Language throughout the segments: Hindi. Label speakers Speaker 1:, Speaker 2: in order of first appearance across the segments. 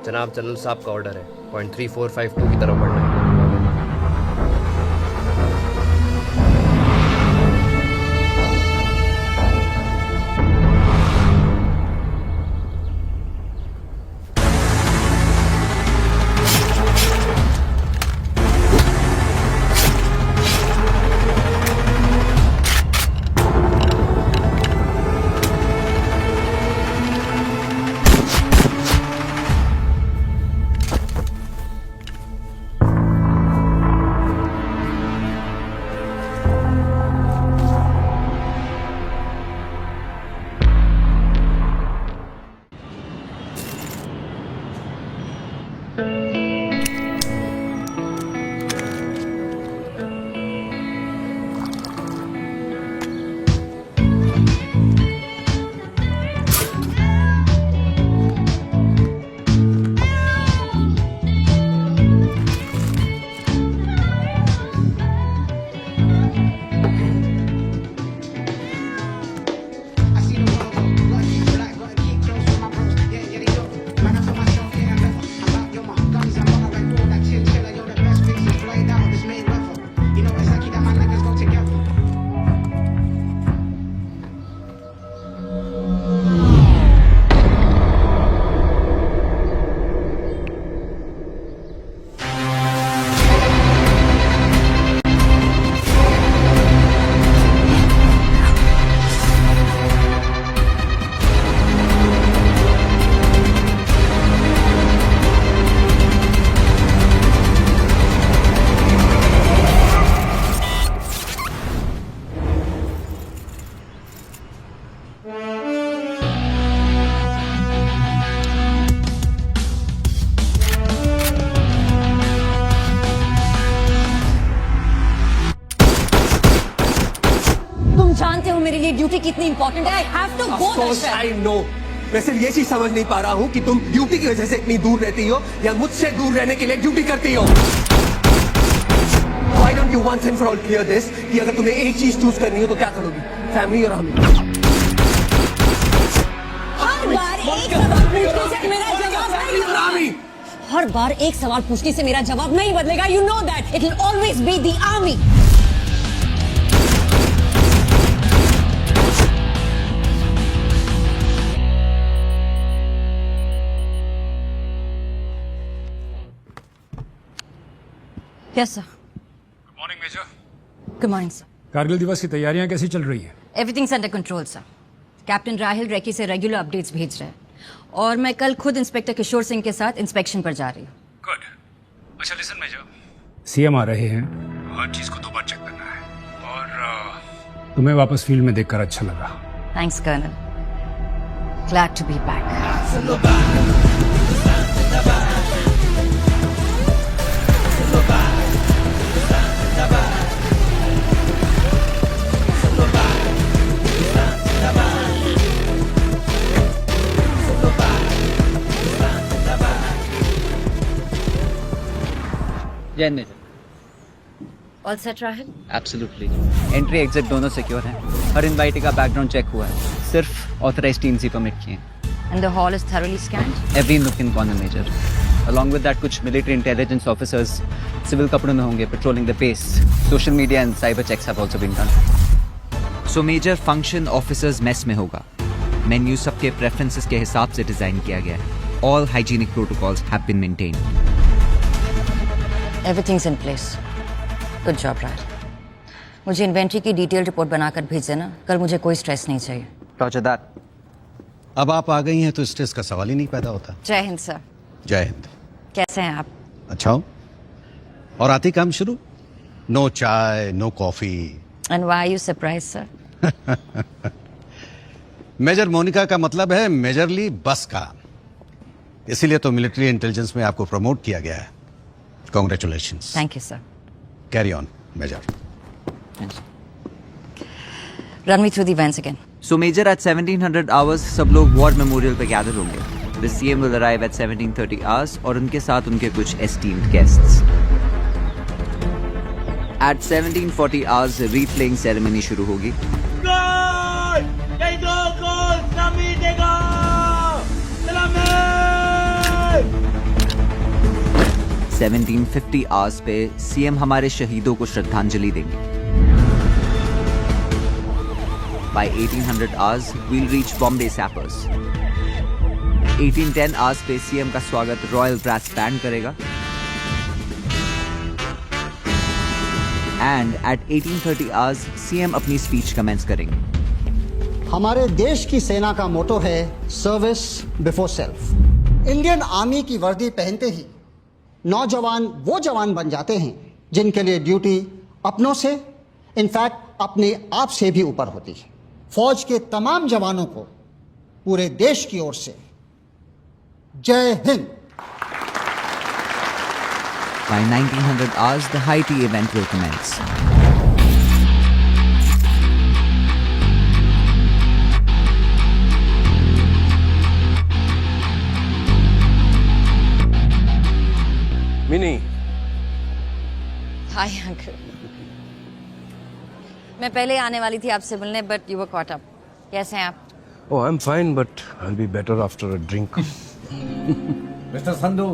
Speaker 1: जनाब जनरल साहब का ऑर्डर है, पॉइंट 3452 की तरफ बढ़ना है।
Speaker 2: जानते हो मेरे लिए ड्यूटी कितनी इंपॉर्टेंट है। I have to go.
Speaker 3: I know. मैं सिर्फ ये चीज समझ नहीं पा रहा हूँ कि तुम ड्यूटी की वजह से इतनी दूर रहती हो या मुझसे दूर रहने के लिए ड्यूटी करती हो। Why don't you once and for all clear this कि अगर तुम्हें एक चीज चूज करनी हो तो क्या करोगी, फैमिली और हमें?
Speaker 2: हर बार एक सवाल पूछने से मेरा जवाब नहीं बदलेगा। You know that it will always be the army. Yes, sir.
Speaker 4: Good morning, Major.
Speaker 2: Good morning, sir.
Speaker 4: Kargil दिवस की तैयारियां कैसी चल रही है?
Speaker 2: Everything's under control, sir. Captain Rahil recce से रेगुलर अपडेट्स भेज रहे हैं और मैं कल खुद इंस्पेक्टर किशोर सिंह के साथ इंस्पेक्शन पर जा रही हूँ।
Speaker 4: Good. अच्छा लिसन मेजर, सीएम आ रहे हैं, हर चीज को 2 बार चेक करना है और तुम्हें वापस फील्ड में देखकर अच्छा लगा।
Speaker 2: Thanks, Colonel. Glad to be back.
Speaker 5: Jain major.
Speaker 2: All set, Rahil?
Speaker 5: Absolutely. Entry exit दोनों सिक्योर हैं। हर इनवाइटी का बैकग्राउंड चेक हुआ है। सिर्फ ऑथराइज्ड टीम्स ही परमिट किए हैं।
Speaker 2: And the hall is thoroughly scanned?
Speaker 5: Every nook in corner major. Along with that कुछ मिलिट्री इंटेलिजेंस ऑफिसर्स सिविल कपड़ों में होंगे patrolling the base. Social media and cyber checks have also been done. So major function officers mess में होगा। मेन्यू सबके प्रेफरेंसेस के हिसाब से डिजाइन किया गया है। All hygienic protocols have been maintained.
Speaker 2: Everything's in place. Good job, Rahil. मुझे इन्वेंट्री की डिटेल रिपोर्ट बनाकर भेज देना। कल मुझे कोई स्ट्रेस नहीं चाहिए।
Speaker 5: Roger that.
Speaker 6: अब आप आ गई हैं तो स्ट्रेस का सवाल ही नहीं पैदा होता।
Speaker 2: जय हिंद सर।
Speaker 6: जय हिंद।
Speaker 2: कैसे हैं आप?
Speaker 6: अच्छा हो? और आती काम शुरू? नो चाय, no coffee.
Speaker 2: And why are you surprised, sir?
Speaker 6: Major Monica का मतलब है मेजरली बस का। इसीलिए तो मिलिट्री इंटेलिजेंस में आपको प्रमोट किया गया है। Congratulations.
Speaker 2: Thank you, sir.
Speaker 6: Carry on, Major.
Speaker 2: Run me through the events again.
Speaker 5: So Major, at 1700 hours सब लोग वॉर मेमोरियल पे गैदर होंगे। The CM will arrive at 1730 hours और उनके साथ उनके कुछ esteemed guests. At 1740 hours replaying ceremony शुरू होगी। 1750 आवर्स पे सीएम हमारे शहीदों को श्रद्धांजलि देंगे. By 1800 hours, we'll reach Bombay Sappers. 1810 hours पे सीएम का स्वागत रॉयल ब्रास बैंड करेगा. And at 1830 hours, सीएम अपनी स्पीच कमेंस करेंगे.
Speaker 7: हमारे देश की सेना का मोटो है service before self. Indian army की वर्दी पहनते ही नौजवान वो जवान बन जाते हैं जिनके लिए ड्यूटी अपनों से, इनफैक्ट अपने आप से भी ऊपर होती है. फौज के तमाम जवानों को पूरे देश की ओर से जय Hind.
Speaker 5: By 1900 hours, the high tea event will commence.
Speaker 3: Mini,
Speaker 2: hi uncle. मैं पहले आने वाली थी आपसे मिलने, but you were caught up. कैसे हैं आप?
Speaker 1: Oh, I'm fine, but I'll be better after a drink.
Speaker 8: Mister Sandhu,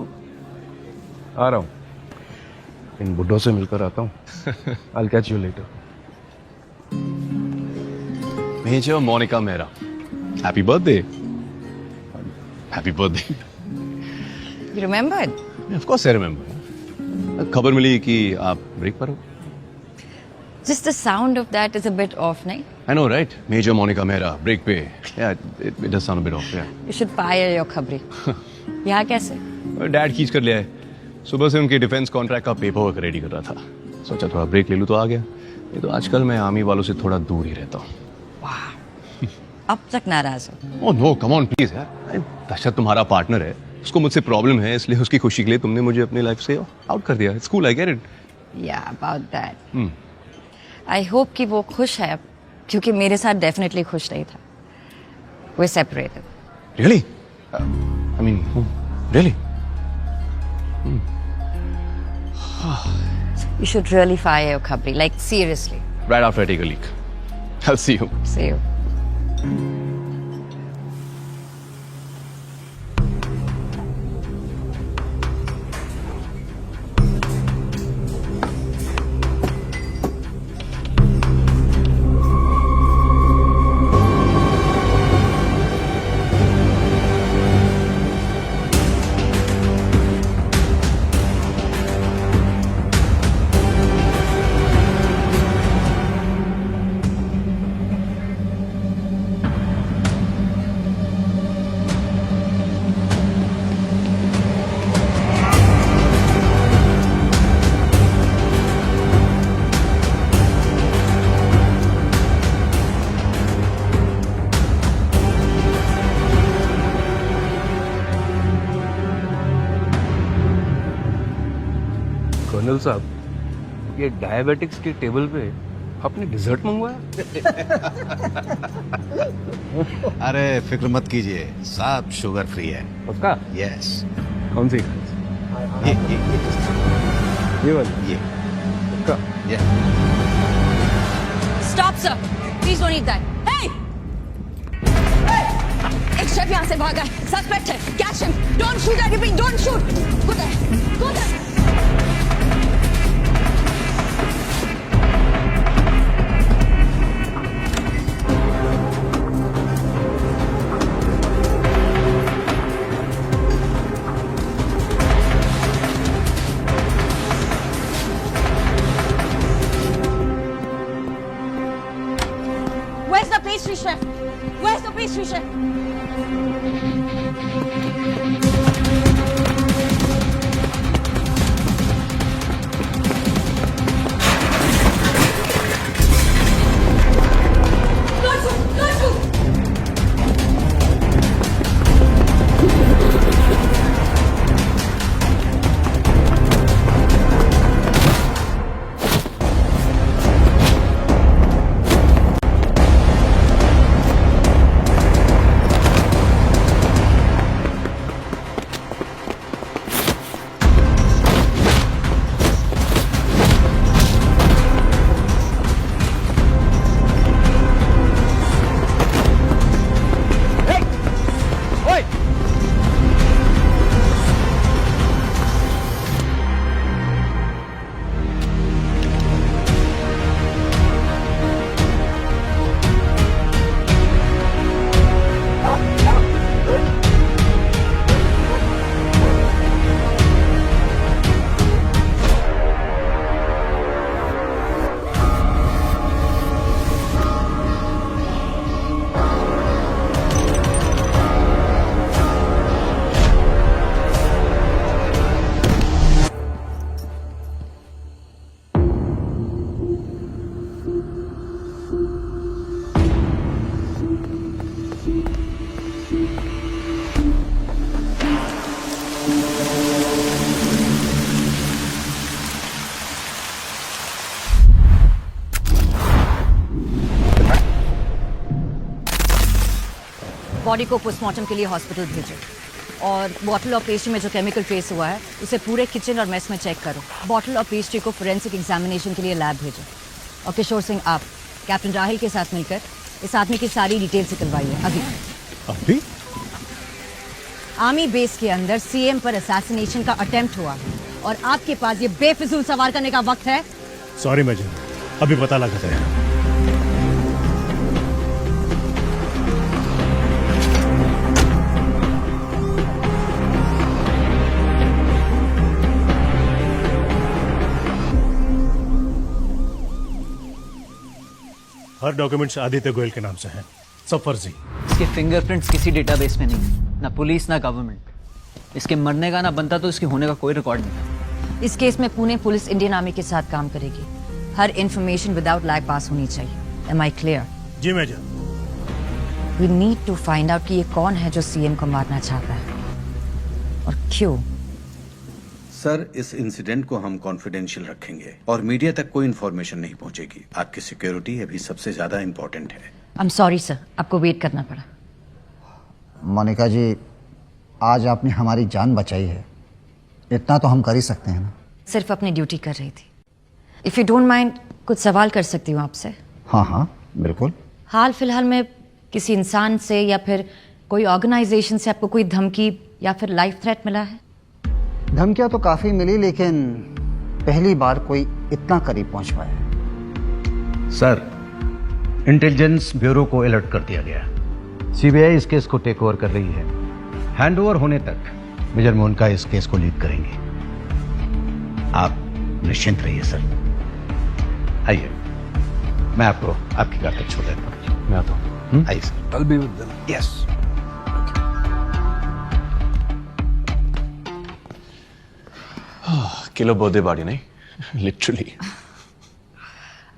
Speaker 1: आ रहा हूँ. इन बुड्ढों से मिलकर आता हूँ. I'll catch you later.
Speaker 9: Major Monica Mehra. Happy birthday. Happy birthday.
Speaker 2: You remembered?
Speaker 9: Of course I remember. खबर मिली कि आप ब्रेक पर हो.
Speaker 2: Just the sound of that is a bit off, nahi?
Speaker 9: I know, right? Major Monica Mehra, break पे. Yeah, it does sound a bit off, yeah.
Speaker 2: You should fire your खबरी. यहाँ कैसे?
Speaker 9: डैड खींच कर लिया है. सुबह से उनके डिफेंस कॉन्ट्रैक्ट का पेपर वर्क रेडी कर रहा था. सोचा थोड़ा ब्रेक ले लूँ तो आ गया. ये तो आजकल मैं आर्मी वालों से थोड़ा दूर ही रहता हूँ.
Speaker 2: अब तक नाराज हो?
Speaker 9: Oh no, come on please यार. दशरथ तुम्हारा पार्टनर है. उसको मुझसे प्रॉब्लम है, इसलिए उसकी खुशी के लिए तुमने मुझे अपनी लाइफ से आउट कर दिया. It's cool, I get it.
Speaker 2: Yeah, about that. I hope कि वो खुश है अब, क्योंकि मेरे साथ डेफिनेटली खुश नहीं था. We're separated.
Speaker 9: Really? I mean, really?
Speaker 2: You should really fire your खबरी, like seriously.
Speaker 9: Right after I take a leak. I'll see you.
Speaker 2: See you.
Speaker 1: Colonel साहब, ये डायबिटिक्स के टेबल पे आपने डिजर्ट मंगवाया?
Speaker 6: अरे फिक्र मत कीजिए, सब शुगर फ्री है.
Speaker 1: पक्का?
Speaker 6: यस.
Speaker 1: कौन सी? ये वाली?
Speaker 6: ये.
Speaker 1: पक्का?
Speaker 6: ये.
Speaker 2: Stop, sir. Please don't eat that. Hey! एक शेफ यहाँ से भागा है. Suspect है. Catch him. Don't shoot, I repeat, don't shoot. Go there. Go there. Where's the pastry chef? Where's the pastry chef? Don't shoot! Don't shoot! Body को पोस्टमार्टम के लिए हॉस्पिटल भेजो और बॉटल ऑफ पेस्ट्री में जो केमिकल ट्रेस हुआ है उसे पूरे किचन और मेस में चेक करो। बॉटल ऑफ पेस्ट्री को फोरेंसिक एग्जामिनेशन के लिए लैब भेजो। और किशोर सिंह, आप कैप्टन राहिल के साथ मिलकर इस आदमी की सारी डिटेल्स निकलवाइए अभी।
Speaker 9: अभी?
Speaker 2: आर्मी बेस के अंदर सीएम पर असैसिनेशन का अटेम्प्ट हुआ और आपके पास ये बेफिजूल सवाल करने का वक्त है?
Speaker 10: सॉरी मेजर, अभी पता लगा है। हर डॉक्यूमेंट्स आदित्य गोयल के नाम से हैं, सब फर्जी।
Speaker 5: इसके फिंगरप्रिंट्स किसी डेटाबेस में नहीं, ना पुलिस ना गवर्नमेंट। इसके मरने का ना बनता तो इसके होने का कोई रिकॉर्ड नहीं था।
Speaker 2: इस केस में पुणे पुलिस इंडियन आर्मी के साथ काम करेगी। हर इंफॉर्मेशन विदाउट लैग पास होनी चाहिए। Am I clear?
Speaker 10: जी major.
Speaker 2: We need to find out कि ये कौन है जो सीएम को मारना चाहता है और क्यों।
Speaker 6: सर, इस इंसिडेंट को हम कॉन्फिडेंशियल रखेंगे और मीडिया तक कोई इन्फॉर्मेशन नहीं पहुंचेगी। आपकी सिक्योरिटी अभी सबसे ज्यादा इम्पोर्टेंट है।
Speaker 2: I'm sorry sir, आपको वेट करना पड़ा।
Speaker 7: मोनिका जी, आज आपने हमारी जान बचाई है, इतना तो हम कर ही सकते हैं ना।
Speaker 2: सिर्फ अपनी ड्यूटी कर रही थी। इफ यू डोंट माइंड, कुछ सवाल कर सकती हूँ आपसे?
Speaker 7: हाँ हाँ बिल्कुल।
Speaker 2: हाल फिलहाल में किसी इंसान से या फिर कोई ऑर्गेनाइजेशन से आपको कोई धमकी या फिर लाइफ थ्रेट मिला है?
Speaker 7: धमकियां तो काफी मिली, लेकिन पहली बार कोई इतना करीब पहुंच पाया।
Speaker 6: सर, इंटेलिजेंस ब्यूरो को अलर्ट कर दिया गया। सीबीआई इस केस को टेक ओवर कर रही है। हैंडओवर होने तक मेजर मोनिका इस केस को लीड करेंगे। आप निश्चिंत रहिए सर। आइए, मैं आपको आपकी कार तक छोड़ देता हूँ।
Speaker 9: मैं आता हूँ।
Speaker 6: आइए sir.
Speaker 1: I'll be with them.
Speaker 6: Yes.
Speaker 9: Kilo birthday party नहीं, literally.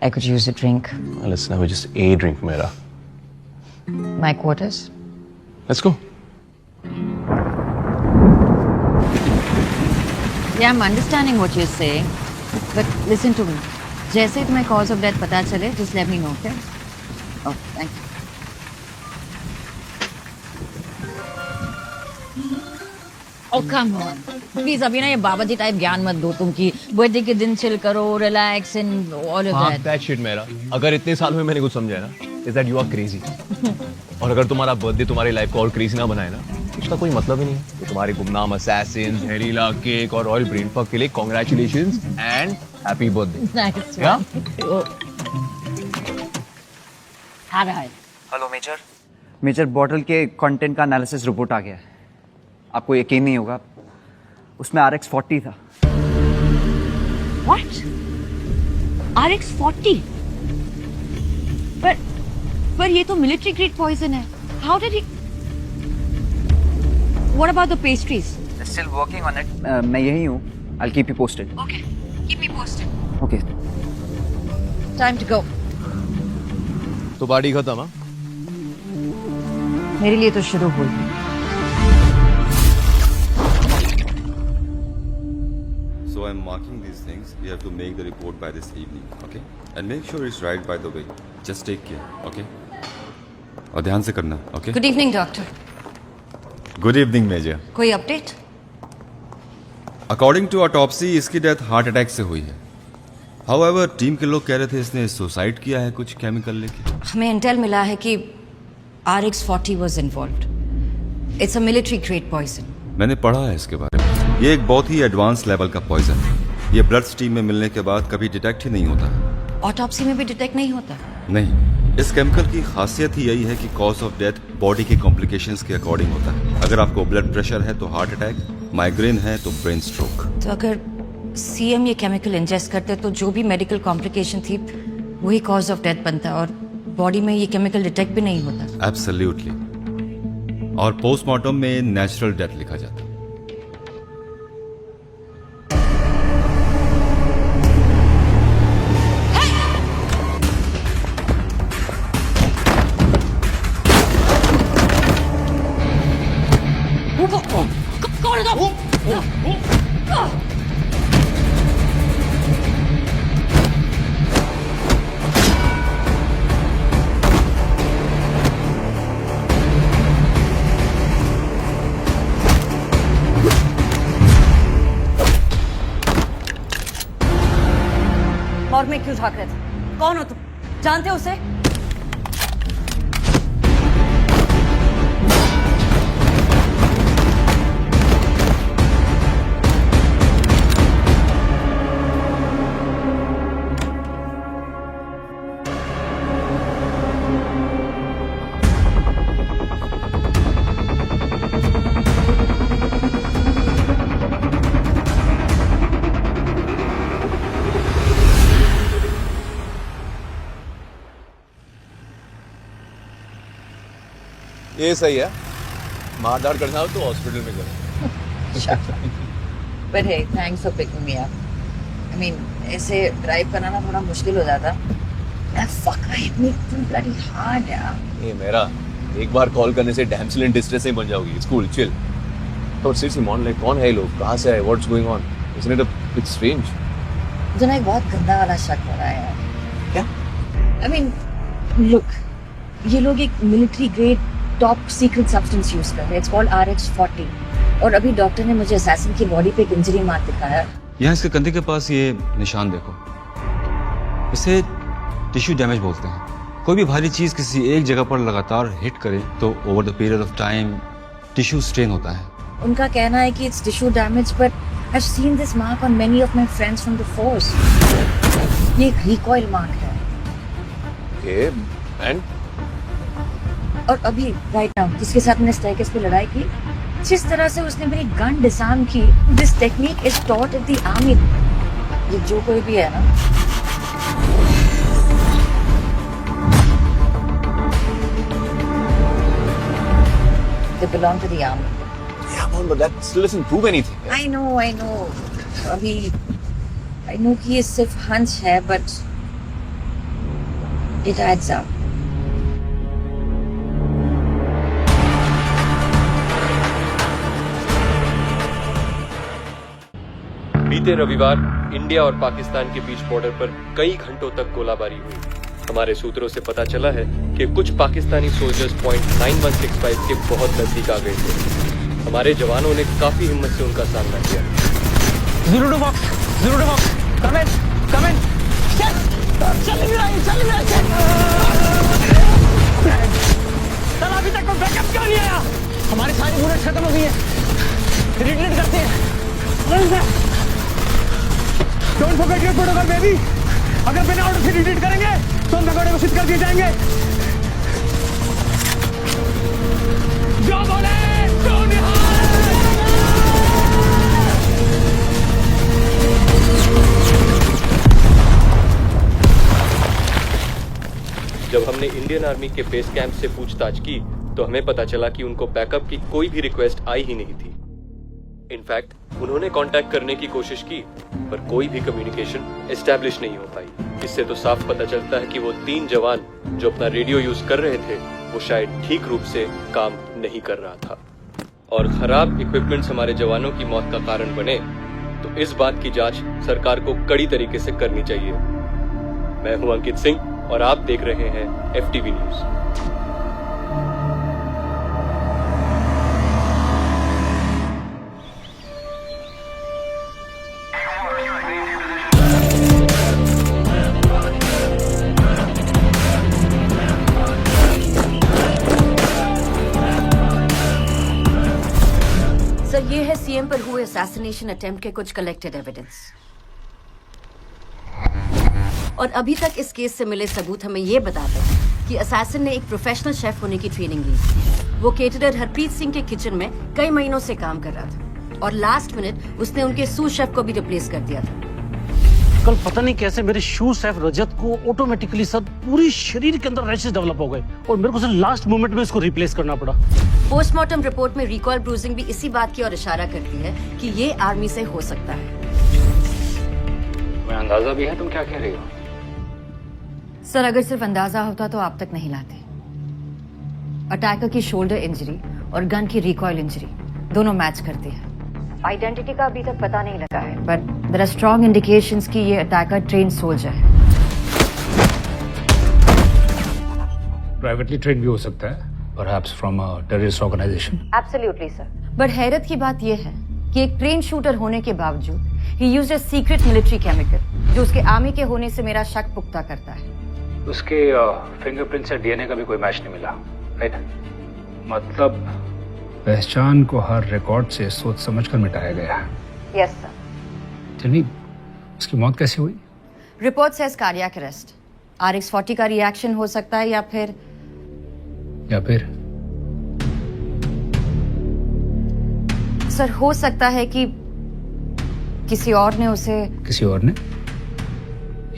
Speaker 2: I could use a drink.
Speaker 9: Listen, I was just a drink, मेरा।
Speaker 2: My quarters.
Speaker 9: Let's go.
Speaker 2: Yeah, I'm understanding what you're saying, but listen to me. जैसे ही तुम्हें cause of death पता चले, just let me know, okay? Oh, thank you. Oh, come on. Please, अभी ना ये बाबा जी टाइप ज्ञान मत दो तुम कि बर्थडे के दिन चिल करो, relax and all of that.
Speaker 9: that shit मेरा। अगर इतने साल में मैंने कुछ समझा है ना, is that you are crazy. और अगर तुम्हारा बर्थडे तुम्हारी लाइफ को और क्रेजी ना बनाए ना, उसका कोई मतलब ही नहीं है। तो तुम्हारे गुमनाम असैसिन, जहरीला केक और ऑयल ब्रेन फक के लिए congratulations and happy birthday.
Speaker 2: Nice
Speaker 9: Yeah?
Speaker 2: Have I?
Speaker 5: Hello major. Major, bottle के कंटेंट का एनालिसिस रिपोर्ट आ गया है। आपको यकीन नहीं होगा, उसमें RX-40 था।
Speaker 2: What? RX-40? पर ये तो मिलिट्री ग्रेड पॉइजन है। How did he? What about the pastries?
Speaker 5: Still working on it. मैं यही हूँ। I'll keep you posted.
Speaker 2: Okay, keep me posted.
Speaker 5: Okay.
Speaker 2: Time to go.
Speaker 9: तो पार्टी खत्म। हाँ,
Speaker 2: मेरे लिए तो शुरू हुई।
Speaker 11: So I'm marking these things. You have to make the report by this evening, okay? And make sure it's right by the way. Just take care, okay? और ध्यान से करना, okay?
Speaker 2: Good evening, doctor.
Speaker 11: Good evening, Major.
Speaker 2: कोई अपडेट?
Speaker 11: According to autopsy, इसकी डेथ हार्ट अटैक से हुई है। However, टीम के लोग कह रहे थे इसने सुसाइड किया है कुछ केमिकल लेके।
Speaker 2: हमें इंटेल मिला है कि RX-40 was involved. It's a military grade poison.
Speaker 11: मैंने पढ़ा है इसके बारे में। ये एक बहुत ही एडवांस लेवल का पॉइजन है। ये ब्लड स्ट्रीम में मिलने के बाद कभी डिटेक्ट ही नहीं होता।
Speaker 2: ऑटोप्सी में भी डिटेक्ट नहीं होता?
Speaker 11: नहीं, इस केमिकल की खासियत ही यही है कि कॉज ऑफ डेथ बॉडी के कॉम्प्लिकेशंस के अकॉर्डिंग होता है। अगर आपको ब्लड प्रेशर है तो हार्ट अटैक, माइग्रेन है तो ब्रेन स्ट्रोक।
Speaker 2: तो अगर सीएम ये केमिकल इंजेस्ट करते तो जो भी मेडिकल कॉम्प्लिकेशन थी वही कॉज ऑफ डेथ बनता और बॉडी में ये केमिकल डिटेक्ट भी नहीं होता।
Speaker 11: एब्सोल्युटली। और पोस्टमार्टम में नेचुरल डेथ लिखा जाता है।
Speaker 2: मॉर्ग में क्यों झांक रहे थे? कौन हो तुम? जानते हो उसे?
Speaker 9: ये सही है, मारधाड़ करना हो तो हॉस्पिटल में करो।
Speaker 2: But hey, thanks for picking me up. I mean, ऐसे ड्राइव करना ना थोड़ा मुश्किल हो जाता। Fuck, I hit me too bloody hard, यार।
Speaker 9: ये मेरा एक बार कॉल करने से डैमसेल इन डिस्ट्रेस नहीं बन जाओगी। It's cool, chill. तो सीरियसली मॉन, लाइक कौन है ये लोग, कहाँ से आए, what's going on? Isn't it a bit strange?
Speaker 2: मुझे ना एक बहुत गंदा वाला शक हो रहा है यार।
Speaker 9: क्या?
Speaker 2: I mean, look, ये लोग एक military grade top secret substance use कर रहे हैं। It's called RH-40 और अभी डॉक्टर ने मुझे असैसिन की बॉडी पे एक इंजरी मार्क दिखाया।
Speaker 12: यहाँ इसके कंधे के पास ये निशान देखो, इसे टिश्यू डैमेज बोलते हैं। कोई भी भारी चीज किसी एक जगह पर लगातार हिट करे तो over the period of time tissue strain होता है।
Speaker 2: उनका कहना है कि it's tissue damage, but I have seen this mark on many of my friends from the force. ये एक रिकॉइल मार्क है।
Speaker 9: Okay, and
Speaker 2: और अभी राइट नाउ जिसके साथ मैंने स्टेयरकेस पे लड़ाई की, जिस तरह से उसने मेरी गन डिसआर्म की, this technique is taught in the army. ये जो कोई भी है ना, they belong to the army.
Speaker 9: yeah, but that still doesn't prove anything.
Speaker 2: I know. अभी I know कि ये सिर्फ हंच है, but it adds up.
Speaker 13: बीते रविवार इंडिया और पाकिस्तान के बीच बॉर्डर पर कई घंटों तक गोलाबारी हुई। हमारे सूत्रों से पता चला है कि कुछ पाकिस्तानी सोल्जर्स पॉइंट 9165 के बहुत नजदीक आ गए थे। हमारे जवानों ने काफी हिम्मत से उनका सामना किया।
Speaker 3: Zero to box. Come in. चल अभी तक कोई बैकअप क्यों नहीं आया? हमारी सारी बुलेट खत्म हो गई है। रिट्रीट करते हैं। Don't forget your protocol, baby. अगर बिना ऑर्डर से रिट्रीट करेंगे तो हम भगोड़े घोषित कर दिए जाएंगे। जो बोले तो निहाल।
Speaker 13: जब हमने इंडियन आर्मी के बेस कैंप से पूछताछ की तो हमें पता चला कि उनको बैकअप की कोई भी रिक्वेस्ट आई ही नहीं थी। इनफैक्ट उन्होंने कांटेक्ट करने की कोशिश की पर कोई भी कम्युनिकेशन एस्टैब्लिश नहीं हो पाई। इससे तो साफ पता चलता है कि वो 3 जवान जो अपना रेडियो यूज कर रहे थे वो शायद ठीक रूप से काम नहीं कर रहा था। और खराब इक्विपमेंट्स हमारे जवानों की मौत का कारण बने तो इस बात की जांच सरकार को कड़ी तरीके से करनी चाहिए। मैं हूं अंकित सिंह और आप देख रहे हैं FTV न्यूज।
Speaker 2: सर, ये है सीएम पर हुए असैसिनेशन अटेम्प्ट के कुछ कलेक्टेड एविडेंस। और अभी तक इस केस से मिले सबूत हमें ये बताते हैं कि असैसिन ने एक प्रोफेशनल शेफ होने की ट्रेनिंग ली। वो केटरर हरप्रीत सिंह के किचन में कई महीनों से काम कर रहा था और लास्ट मिनट उसने उनके सूस शेफ को भी रिप्लेस कर दिया था।
Speaker 14: कल पता नहीं कैसे मेरे शू शेफ रजत को ऑटोमेटिकली सर पूरी शरीर के अंदर रैशेस डेवलप हो गए और मेरे को सर लास्ट मोमेंट में इसको रिप्लेस करना पड़ा।
Speaker 2: पोस्टमार्टम रिपोर्ट में रिकॉल ब्रूजिंग भी इसी बात की ओर इशारा करती है कि ये आर्मी से हो सकता है।
Speaker 12: तुम्हें अंदाजा भी है तुम क्या कह रही हो?
Speaker 2: सर, अगर सिर्फ अंदाजा होता तो आप तक नहीं लाते। अटैकर की शोल्डर इंजरी और गन की रिकॉइल इंजरी दोनों मैच करती है। आइडेंटिटी का अभी तक पता नहीं लगा है, but there are strong indications कि ये अटैकर ट्रेन सोल्जर है।
Speaker 4: प्राइवेटली ट्रेन भी हो सकता है, perhaps from a terrorist organisation.
Speaker 2: Absolutely sir. But हैरत की बात यह है कि एक ट्रेन शूटर होने के बावजूद ही used a secret military chemical जो उसके आर्मी के होने से मेरा शक पुख्ता करता है।
Speaker 4: उसके फिंगरप्रिंट से डीएनए का भी कोई मैच नहीं मिला, राइट? मतलब पहचान को हर रिकॉर्ड से सोच समझकर मिटाया गया।
Speaker 2: Yes sir.
Speaker 4: चलिए, उसकी मौत कैसे हुई?
Speaker 2: Report says cardiac arrest. RX40 का रिएक्शन हो सकता है या फिर सर हो सकता है कि किसी और ने उसे
Speaker 4: किसी और ने?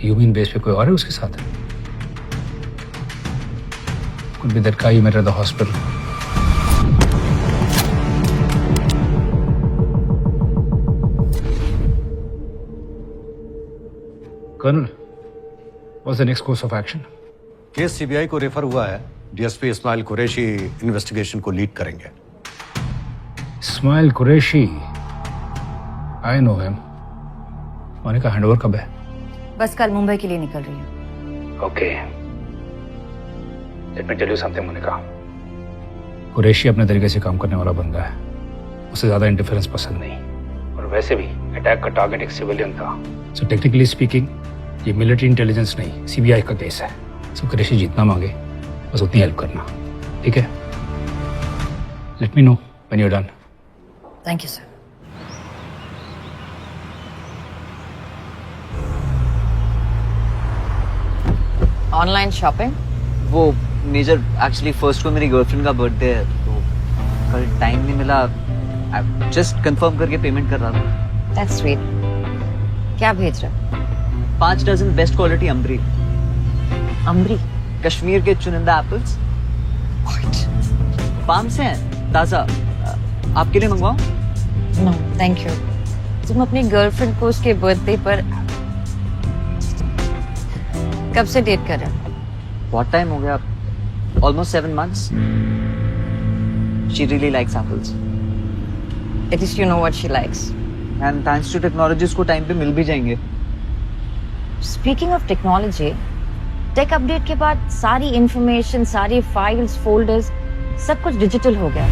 Speaker 4: ह्यूमन बेस पे कोई और है उसके साथ? Could be that guy you met at the hospital. Colonel, what's the next course of action?
Speaker 6: Case CBI को रेफर हुआ है। डीएसपी इस्माइल कुरैशी इन्वेस्टिगेशन को लीड करेंगे।
Speaker 4: Ismail Qureshi, I know him. Monica handover कब है?
Speaker 2: बस कल मुंबई के लिए निकल रही हूँ।
Speaker 4: Okay. Let me tell you something, Monika. Qureshi अपने तरीके से काम करने वाला बंदा है। उसे ज्यादा इंटरफेरेंस पसंद नहीं। और वैसे भी अटैक का टारगेट एक सिविलियन था। So technically speaking, ये मिलिट्री इंटेलिजेंस नहीं, सीबीआई का केस है। So कुरैशी जितना मांगे बस उतनी हेल्प करना, ठीक है? Let me know when you're done.
Speaker 2: Thank you sir. Online shopping?
Speaker 5: वो मेजर एक्चुअली फर्स्ट को मेरी गर्लफ्रेंड का बर्थडे है तो कल टाइम नहीं मिला। जस्ट कंफर्म करके पेमेंट कर रहा था।
Speaker 2: That's sweet. क्या भेज रहा?
Speaker 5: 5 dozen best quality Ambri.
Speaker 2: Ambri?
Speaker 5: Kashmir के चुनिंदा एप्पल्स। फार्म से हैं, ताजा। आपके लिए मंगवाऊं?
Speaker 2: No thank you. तुम अपनी गर्लफ्रेंड को उसके बर्थडे पर कब से डेट कर रहे हो?
Speaker 5: बहुत टाइम हो गया, almost 7 months. She really likes apples.
Speaker 2: At least you know what she likes.
Speaker 5: And thanks to technology उसको टाइम पे मिल भी जाएंगे।
Speaker 2: Speaking of technology, take update के बाद सारी इंफॉर्मेशन, सारी फाइल्स, फोल्डर्स सब कुछ डिजिटल हो गया।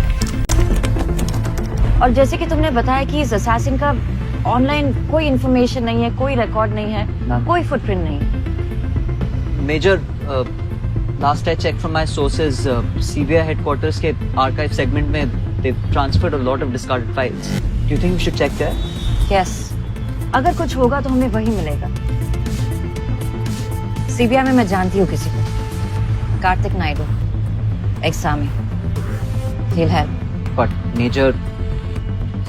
Speaker 2: और जैसे कि तुमने बताया कि इस असैसिन का ऑनलाइन कोई इंफॉर्मेशन नहीं है, कोई रिकॉर्ड नहीं है, कोई फुटप्रिंट नहीं है।
Speaker 5: Major, last I checked from my sources, CBI headquarters के archive segment में they've transferred a lot of discarded files. Do you think we should check there?
Speaker 2: Yes. अगर कुछ होगा तो हमें वही मिलेगा। सीबीआई में मैं जानती हूँ किसी को, Kartik Naidu, x-army. He'll help.
Speaker 5: But Major,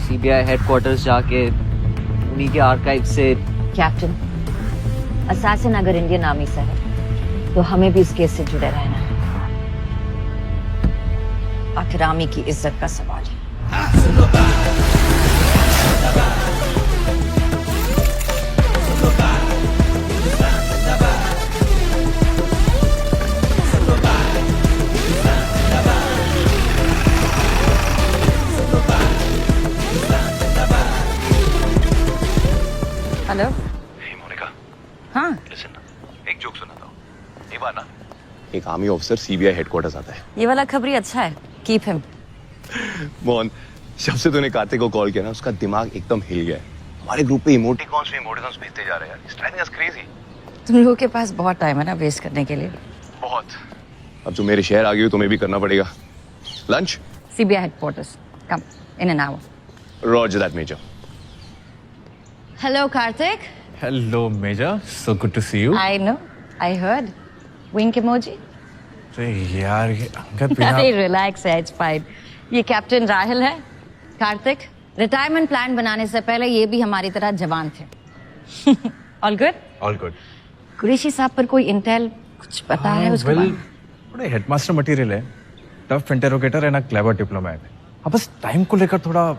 Speaker 5: CBI headquarters जाके उन्हीं के archive से
Speaker 2: कैप्टन, असैसिन अगर इंडियन आर्मी से है तो हमें भी इस केस से जुड़े रहना है। आखिर आर्मी की इज्जत का सवाल है। हेलो
Speaker 9: मोनिका,
Speaker 2: हाँ
Speaker 9: एक जोक सुनाता हूँ। ये बार ना एक आर्मी ऑफिसर सीबीआई हेडक्वार्टर्स आता है।
Speaker 2: ये वाला खबरी अच्छा है, कीप हिम।
Speaker 9: मोहन, जब से तूने कार्तिक को कॉल किया ना उसका दिमाग एकदम हिल गया है। हमारे ग्रुप पे इमोटिकॉन्स भेजते जा रहे हैं यार। It's driving us crazy.
Speaker 2: तुम लोगों के पास बहुत टाइम है ना वेस्ट करने के लिए।
Speaker 9: बहुत। अब जो मेरे शहर आ गई हो तुम्हें भी करना पड़ेगा। Lunch?
Speaker 2: CBI headquarters, come in an hour.
Speaker 9: Roger that major.
Speaker 2: Hello Karthik.
Speaker 9: Hello, Major. So good to see you.
Speaker 2: I know. I heard. Wink emoji.
Speaker 9: अरे यार ये अंगद बिना
Speaker 2: अरे रिलैक्स है, it's fine. ये कैप्टन राहिल है। कार्तिक, रिटायरमेंट प्लान बनाने से पहले ये भी हमारी तरह जवान थे। All good?
Speaker 9: All good.
Speaker 2: Qureshi साहब पर कोई इंटेल कुछ पता है उसके बारे में?
Speaker 9: थोड़े हेडमास्टर मटेरियल है, टफ इंटरोगेटर है ना, क्लेवर डिप्लोमैट। अब बस टाइम को लेकर थोड़ा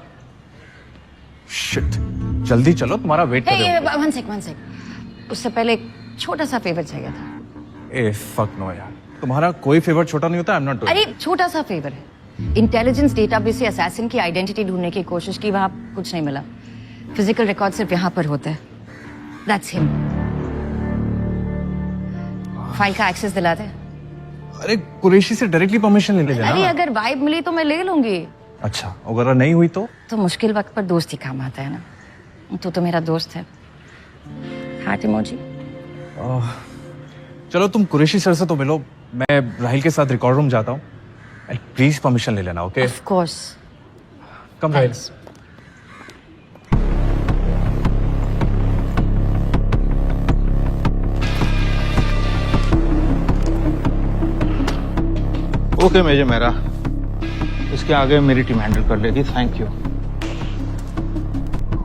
Speaker 9: शिट। जल्दी चलो, तुम्हारा वेट कर रहे हो।
Speaker 2: One sec. उससे पहले एक छोटा सा फेवर चाहिए था।
Speaker 9: ए फक नो यार, तुम्हारा कोई फेवर छोटा नहीं होता। I am not doing.
Speaker 2: अरे छोटा सा फेवर है। इंटेलिजेंस डेटाबेस से असैसिन की आइडेंटिटी ढूंढने की कोशिश की, वहां कुछ नहीं मिला। फिजिकल रिकॉर्ड सिर्फ यहाँ पर होता है। That's him. फाइल का एक्सेस दिला दे।
Speaker 9: अरे कुरैशी से डायरेक्टली परमिशन ले लेना।
Speaker 2: अरे अगर वाइब मिली तो मैं ले लूंगी।
Speaker 15: अच्छा, अगर नहीं हुई तो
Speaker 2: मुश्किल वक्त पर दोस्त ही काम आता है ना। तो मेरा दोस्त है। Heart emoji.
Speaker 15: चलो तुम कुरैशी सर से तो मिलो, मैं राहिल के साथ रिकॉर्ड रूम जाता हूँ। प्लीज परमिशन ले लेना, okay?
Speaker 2: Of course.
Speaker 15: Come Rahil.
Speaker 16: Okay major Mehra, इसके आगे मेरी टीम हैंडल कर लेगी। Thank you.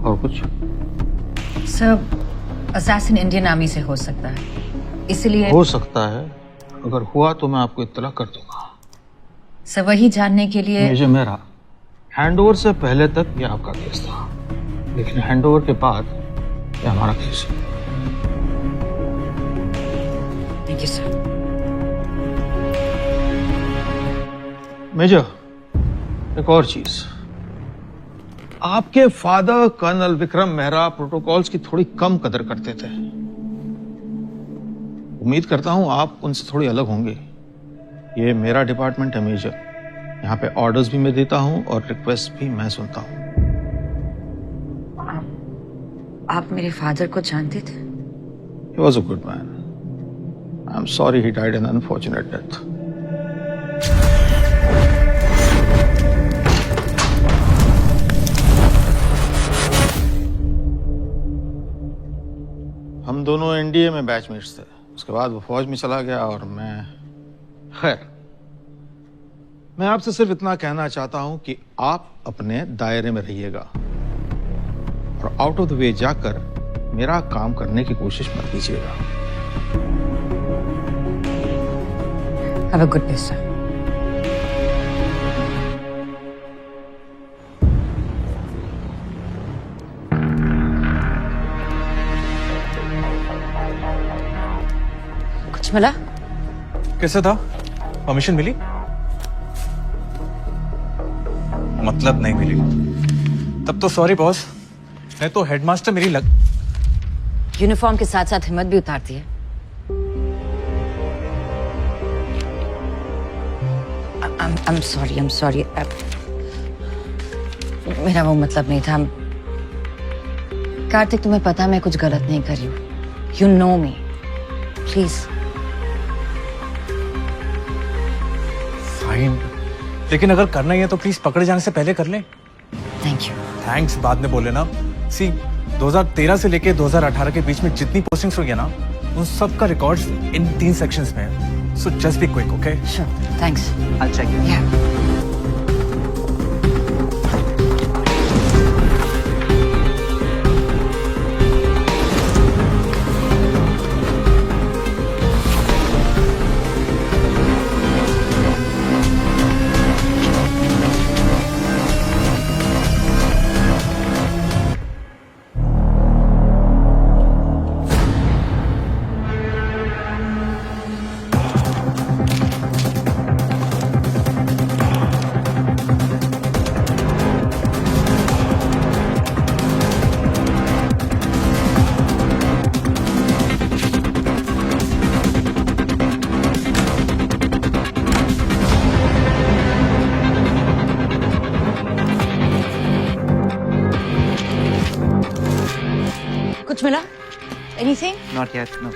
Speaker 16: और कुछ?
Speaker 2: सर, असैसिन इंडियन आर्मी से हो सकता है, इसलिए
Speaker 16: हो सकता है। अगर हुआ तो मैं आपको इत्तला कर दूंगा।
Speaker 2: सर, वही जानने के लिए
Speaker 16: मेजर मेहरा, हैंडओवर से पहले तक ये आपका केस था, लेकिन हैंडओवर के बाद ये हमारा केस है।
Speaker 2: Thank you sir.
Speaker 16: मेजर, एक और चीज, आपके father colonel Vikram Mehra protocols की थोड़ी कम कदर करते थे। उम्मीद करता हूं आप उनसे थोड़ी अलग होंगे। ये मेरा डिपार्टमेंट है मेजर, यहाँ पे ऑर्डर्स भी मैं देता हूं और रिक्वेस्ट भी मैं सुनता हूं।
Speaker 2: आप मेरे फादर को जानते थे?
Speaker 16: He was a good man. I'm sorry he died an unfortunate death. हम दोनों एनडीए में बैचमेट्स थे। उसके बाद वो फौज में चला गया और मैं, खैर, मैं आपसे सिर्फ इतना कहना चाहता हूं कि आप अपने दायरे में रहिएगा और आउट ऑफ द वे जाकर मेरा काम करने की कोशिश मत कीजिएगा।
Speaker 2: Have a good day, sir. कुछ मिला?
Speaker 15: कैसे था? परमिशन मिली? मतलब नहीं मिली। तब तो सॉरी बॉस, मैं तो हेडमास्टर मेरी लग।
Speaker 2: यूनिफॉर्म के साथ साथ हिम्मत भी उतारती है। I'm sorry. मेरा वो मतलब नहीं था। कार्तिक, तुम्हें पता मैं कुछ गलत नहीं कर रही हूँ। You know me. Please.
Speaker 15: Fine, लेकिन अगर करना ही है तो प्लीज पकड़े जाने से पहले कर ले।
Speaker 2: Thank you.
Speaker 15: थैंक्स बाद में बोले ना। सी 2013 से लेके 2018 के बीच में जितनी पोस्टिंग्स हुई है ना, उन सब का रिकॉर्ड्स इन 3 सेक्शंस में है। So just be quick, okay?
Speaker 2: Sure. Thanks.
Speaker 5: I'll check it.
Speaker 2: Yeah. कुछ मिला? Anything?
Speaker 5: Not yet, no.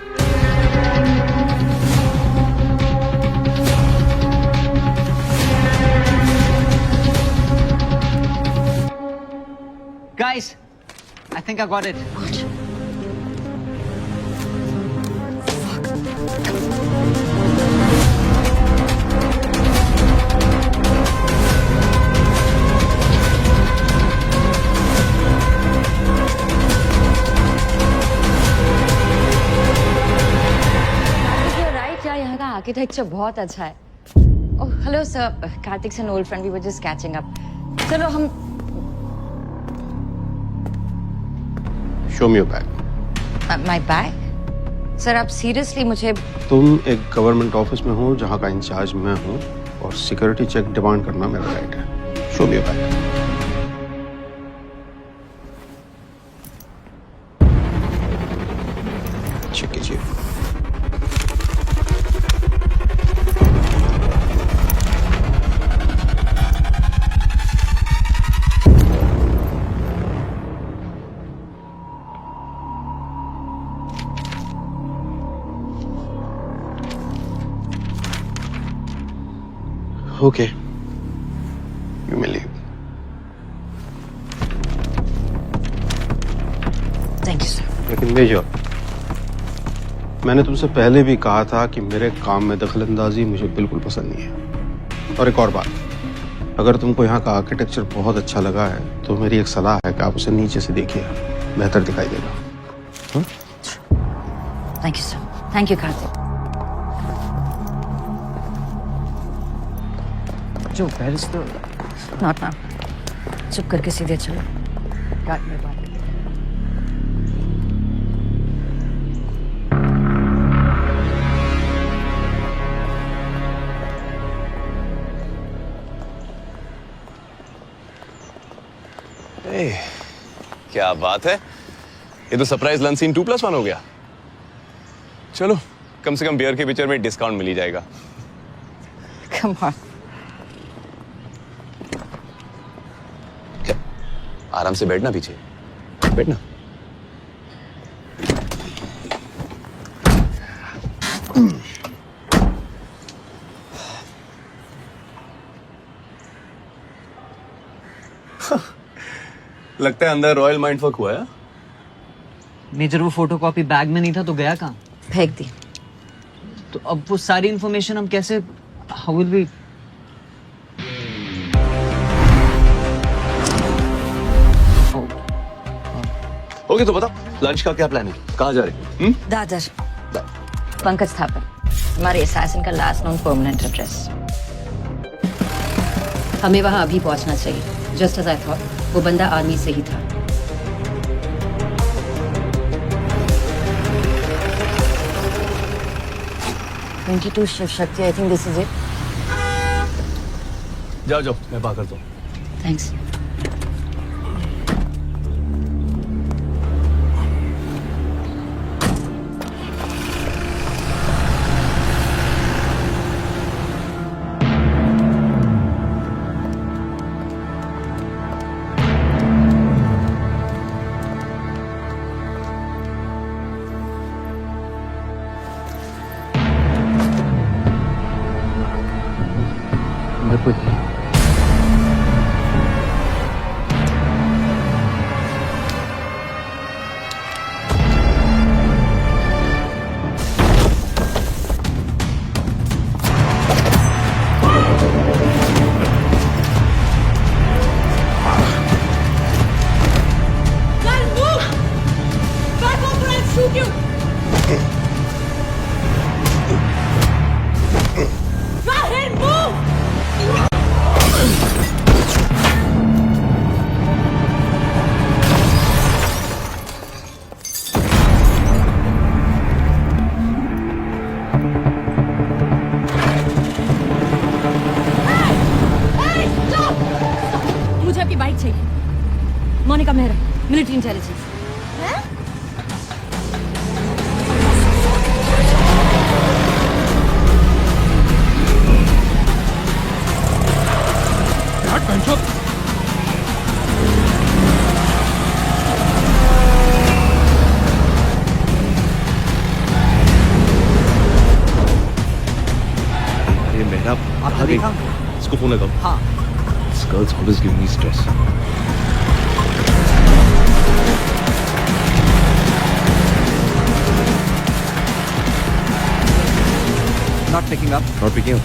Speaker 5: Guys, I think I got it.
Speaker 2: What? Architecture बहुत अच्छा है। ओह हेलो सर, कार्तिक से old friend, we were just catching up. चलो हम
Speaker 6: show me your bag.
Speaker 2: My bag? Sir आप सीरियसली मुझे?
Speaker 6: तुम एक गवर्नमेंट ऑफिस में हो जहां का इंचार्ज मैं हूं और सिक्योरिटी चेक डिमांड करना मेरा राइट है। Show me your bag. Check कीजिए।
Speaker 16: Okay, you may leave.
Speaker 2: Thank you sir.
Speaker 16: लेकिन मेजर, मैंने तुमसे पहले भी कहा था कि मेरे काम में दखलंदाजी मुझे बिल्कुल पसंद नहीं है। और एक और बात, अगर तुमको यहाँ का आर्किटेक्चर बहुत अच्छा लगा है तो मेरी एक सलाह है कि आप उसे नीचे से देखिए, बेहतर दिखाई देगा।
Speaker 2: Thank you sir. Thank you Kartik. जो पेरिस तो नॉट ना, चुप करके सीधे चलो। गार्ड में बात।
Speaker 9: क्या बात है, ये तो सरप्राइज लंच सीन 2+1 हो गया। चलो, कम से कम बियर के पिक्चर में डिस्काउंट मिल ही जाएगा।
Speaker 2: Come on.
Speaker 9: क्या? आराम से बैठना, पीछे बैठना। लगता है अंदर रॉयल माइंडफक हुआ है।
Speaker 5: मेजर, वो फोटोकॉपी बैग में नहीं था तो गया कहाँ?
Speaker 2: फेंक दी।
Speaker 5: तो अब वो सारी इंफॉर्मेशन हम कैसे, हाउ विल वी?
Speaker 9: ओके, तो बता लंच का क्या प्लान है, कहाँ जा रहे हैं?
Speaker 2: दादर। पंकज थापर, हमारे असैसिन का लास्ट नोन परमानेंट एड्रेस। हमें वहां अभी पहुंचना चाहिए। जस्ट एज आई थॉट, वो बंदा आर्मी से ही था। $22 Shiv Shakti, I think this is it.
Speaker 9: जाओ जाओ, मैं बात करता हूँ।
Speaker 2: थैंक्स। मुझे आपकी बाइक चाहिए। Monica Mehra, military intelligence.
Speaker 9: अरे मेरा,
Speaker 5: आपने देखा?
Speaker 9: इसको फोन लगाओ।
Speaker 5: हाँ।
Speaker 9: This girl's always giving me stress.
Speaker 5: Not picking up.
Speaker 9: Not picking up.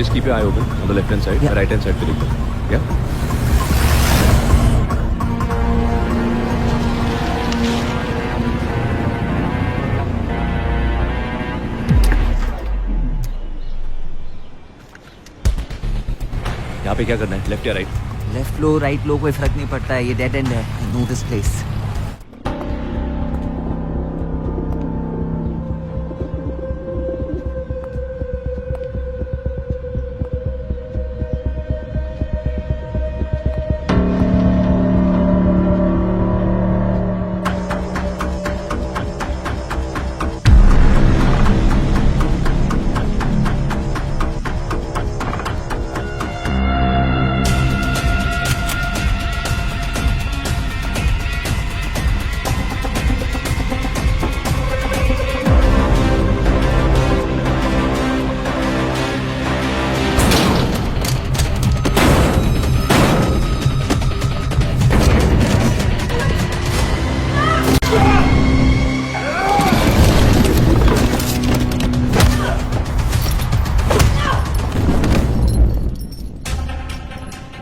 Speaker 9: Just keep your eye open on the left hand side, right hand side पे देखो, yeah? यहाँ पे क्या करना है, लेफ्ट या राइट?
Speaker 5: लेफ्ट लो, राइट लो, कोई फर्क नहीं पड़ता है, ये डेड एंड है। I know this place.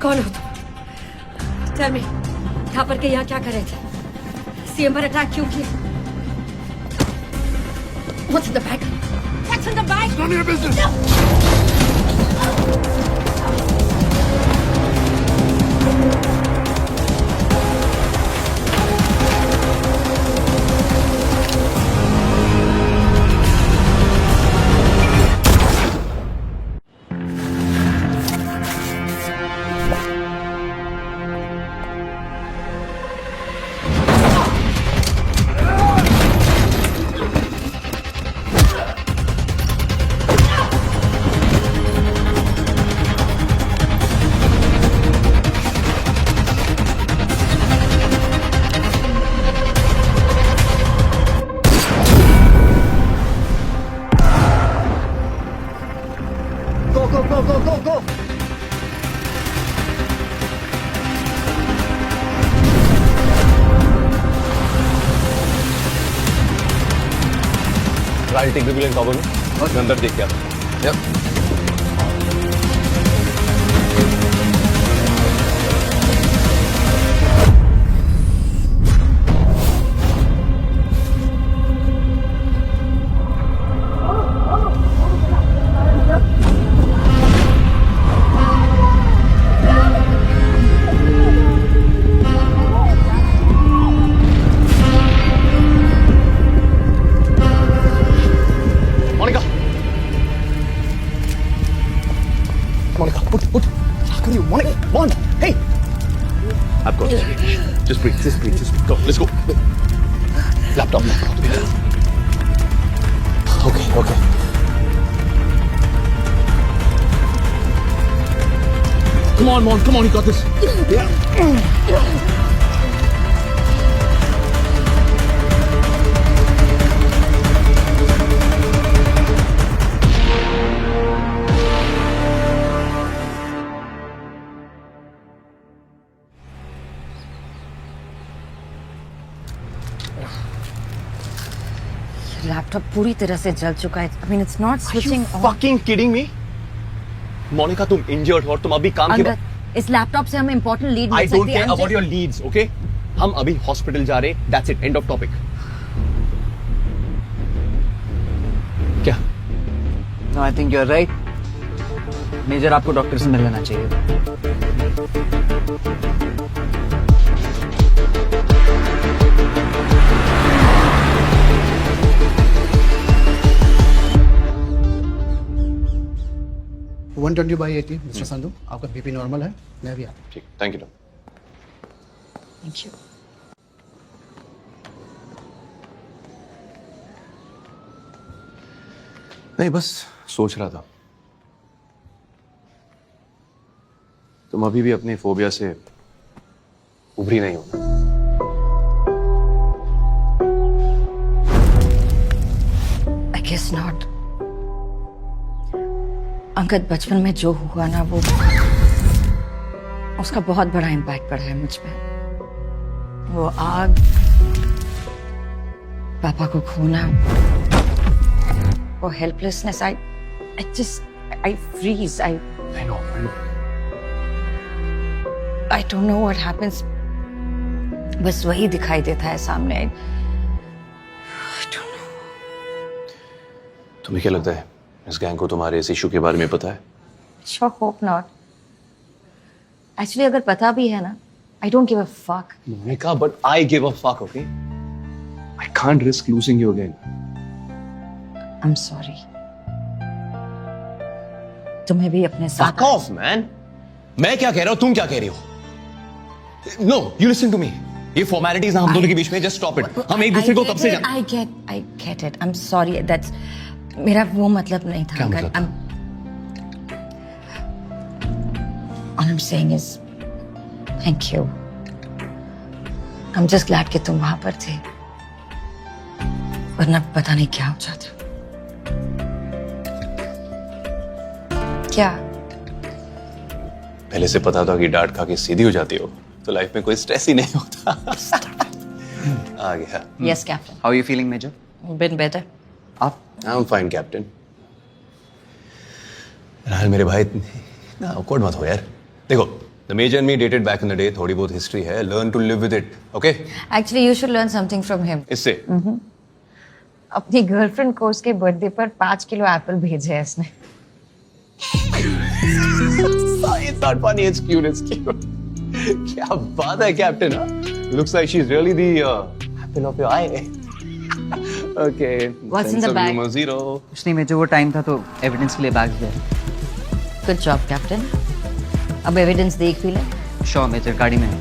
Speaker 2: कौन हो तुम? Tell me, यहाँ पर के यहाँ क्या कर रहे थे? सीएम पर अटैक क्यों किया? What's in the bag? What's in the bag? It's none of your business.
Speaker 7: go.
Speaker 9: I'll take the wheel and cover me. मैं अंदर देख के आता हूँ. Yep. Monica, put. How can you, Monica? Hey! I've got it. Just breathe. Go, let's go. Laptop. Okay. Come on, you got this. Yeah.
Speaker 2: Laptop पूरी तरह से जल चुका है. I mean, it's not switching on.
Speaker 9: Fucking kidding me? Monika, तुम इंजर्ड हो और तुम अभी काम के
Speaker 2: इस लैपटॉप से हमें इंपॉर्टेंट लीड मिल
Speaker 9: I
Speaker 2: सकती
Speaker 9: don't
Speaker 2: है.
Speaker 9: care about your leads, okay? हम अभी हॉस्पिटल जा रहे. That's it. End of topic. क्या?
Speaker 5: No, I think you're right. Major आपको डॉक्टर से मिल लेना चाहिए.
Speaker 7: वन 120/80 मिस्टर संधू, आपका बीपी नॉर्मल है. मैं भी आता हूँ.
Speaker 9: ठीक, थैंक यू.
Speaker 2: Thank you.
Speaker 9: नहीं, बस सोच रहा था तुम अभी भी अपनी फोबिया से उभरी नहीं हो.
Speaker 2: I guess not. अंकल, बचपन में जो हुआ ना, वो उसका बहुत बड़ा इम्पैक्ट पड़ा है मुझ पे. वो आग, पापा को खोना, वो helplessness. I freeze. I
Speaker 9: know.
Speaker 2: I don't know what happens. बस वही दिखाई देता है सामने. I don't know.
Speaker 9: तुम्हें क्या लगता है इस गैंग को तुम्हारे इस इशू के बारे में पता है?
Speaker 2: Sure, hope not. Actually, अगर पता भी है ना, I don't give a fuck.
Speaker 9: Monica, but I give a fuck, okay? I can't risk losing you again.
Speaker 2: I'm sorry. तुम्हें भी अपने साथ.
Speaker 9: Fuck off, man. मैं क्या कह रहा हूँ, तुम क्या कह रही हो? No, you listen to me. ये formalities हम दोनों के बीच में, just stop it. हम एक दूसरे को कब से जानते?
Speaker 2: I get it. I'm sorry. That's मेरा वो मतलब नहीं था.
Speaker 9: क्या मतलब था?
Speaker 2: All I'm saying is thank you. I'm just glad कि तुम वहां पर थे. वरना पता नहीं क्या हो जाता. क्या?
Speaker 9: पहले से पता था कि डांट खा के सीधी हो जाती हो तो लाइफ में कोई स्ट्रेस ही नहीं होता. आ गया.
Speaker 2: Yes, Captain.
Speaker 5: How are you feeling, Major?
Speaker 2: Been better.
Speaker 5: आप?
Speaker 9: I'm fine, Captain. यार मेरे भाई इतना awkward मत हो यार. देखो, The major and me dated back in the day. थोड़ी बहुत history है. Learn to live with it. Okay?
Speaker 2: Actually, you should learn something from him.
Speaker 9: इससे.
Speaker 2: अपनी गर्लफ्रेंड को उसके बर्थडे पर 5 किलो एप्पल भेजे हैं इसने.
Speaker 9: It's not funny. It's cute. It's cute. क्या बात है captain? Looks like she's really the apple of your eye. Okay.
Speaker 2: What's in the bag?
Speaker 9: Number 0.
Speaker 5: कुछ नहीं मेजर, वो टाइम था तो एविडेंस के लिए बैग गया.
Speaker 2: Good job, captain. अब एविडेंस देख भी ले.
Speaker 5: श्योर मेजर, गाड़ी में है.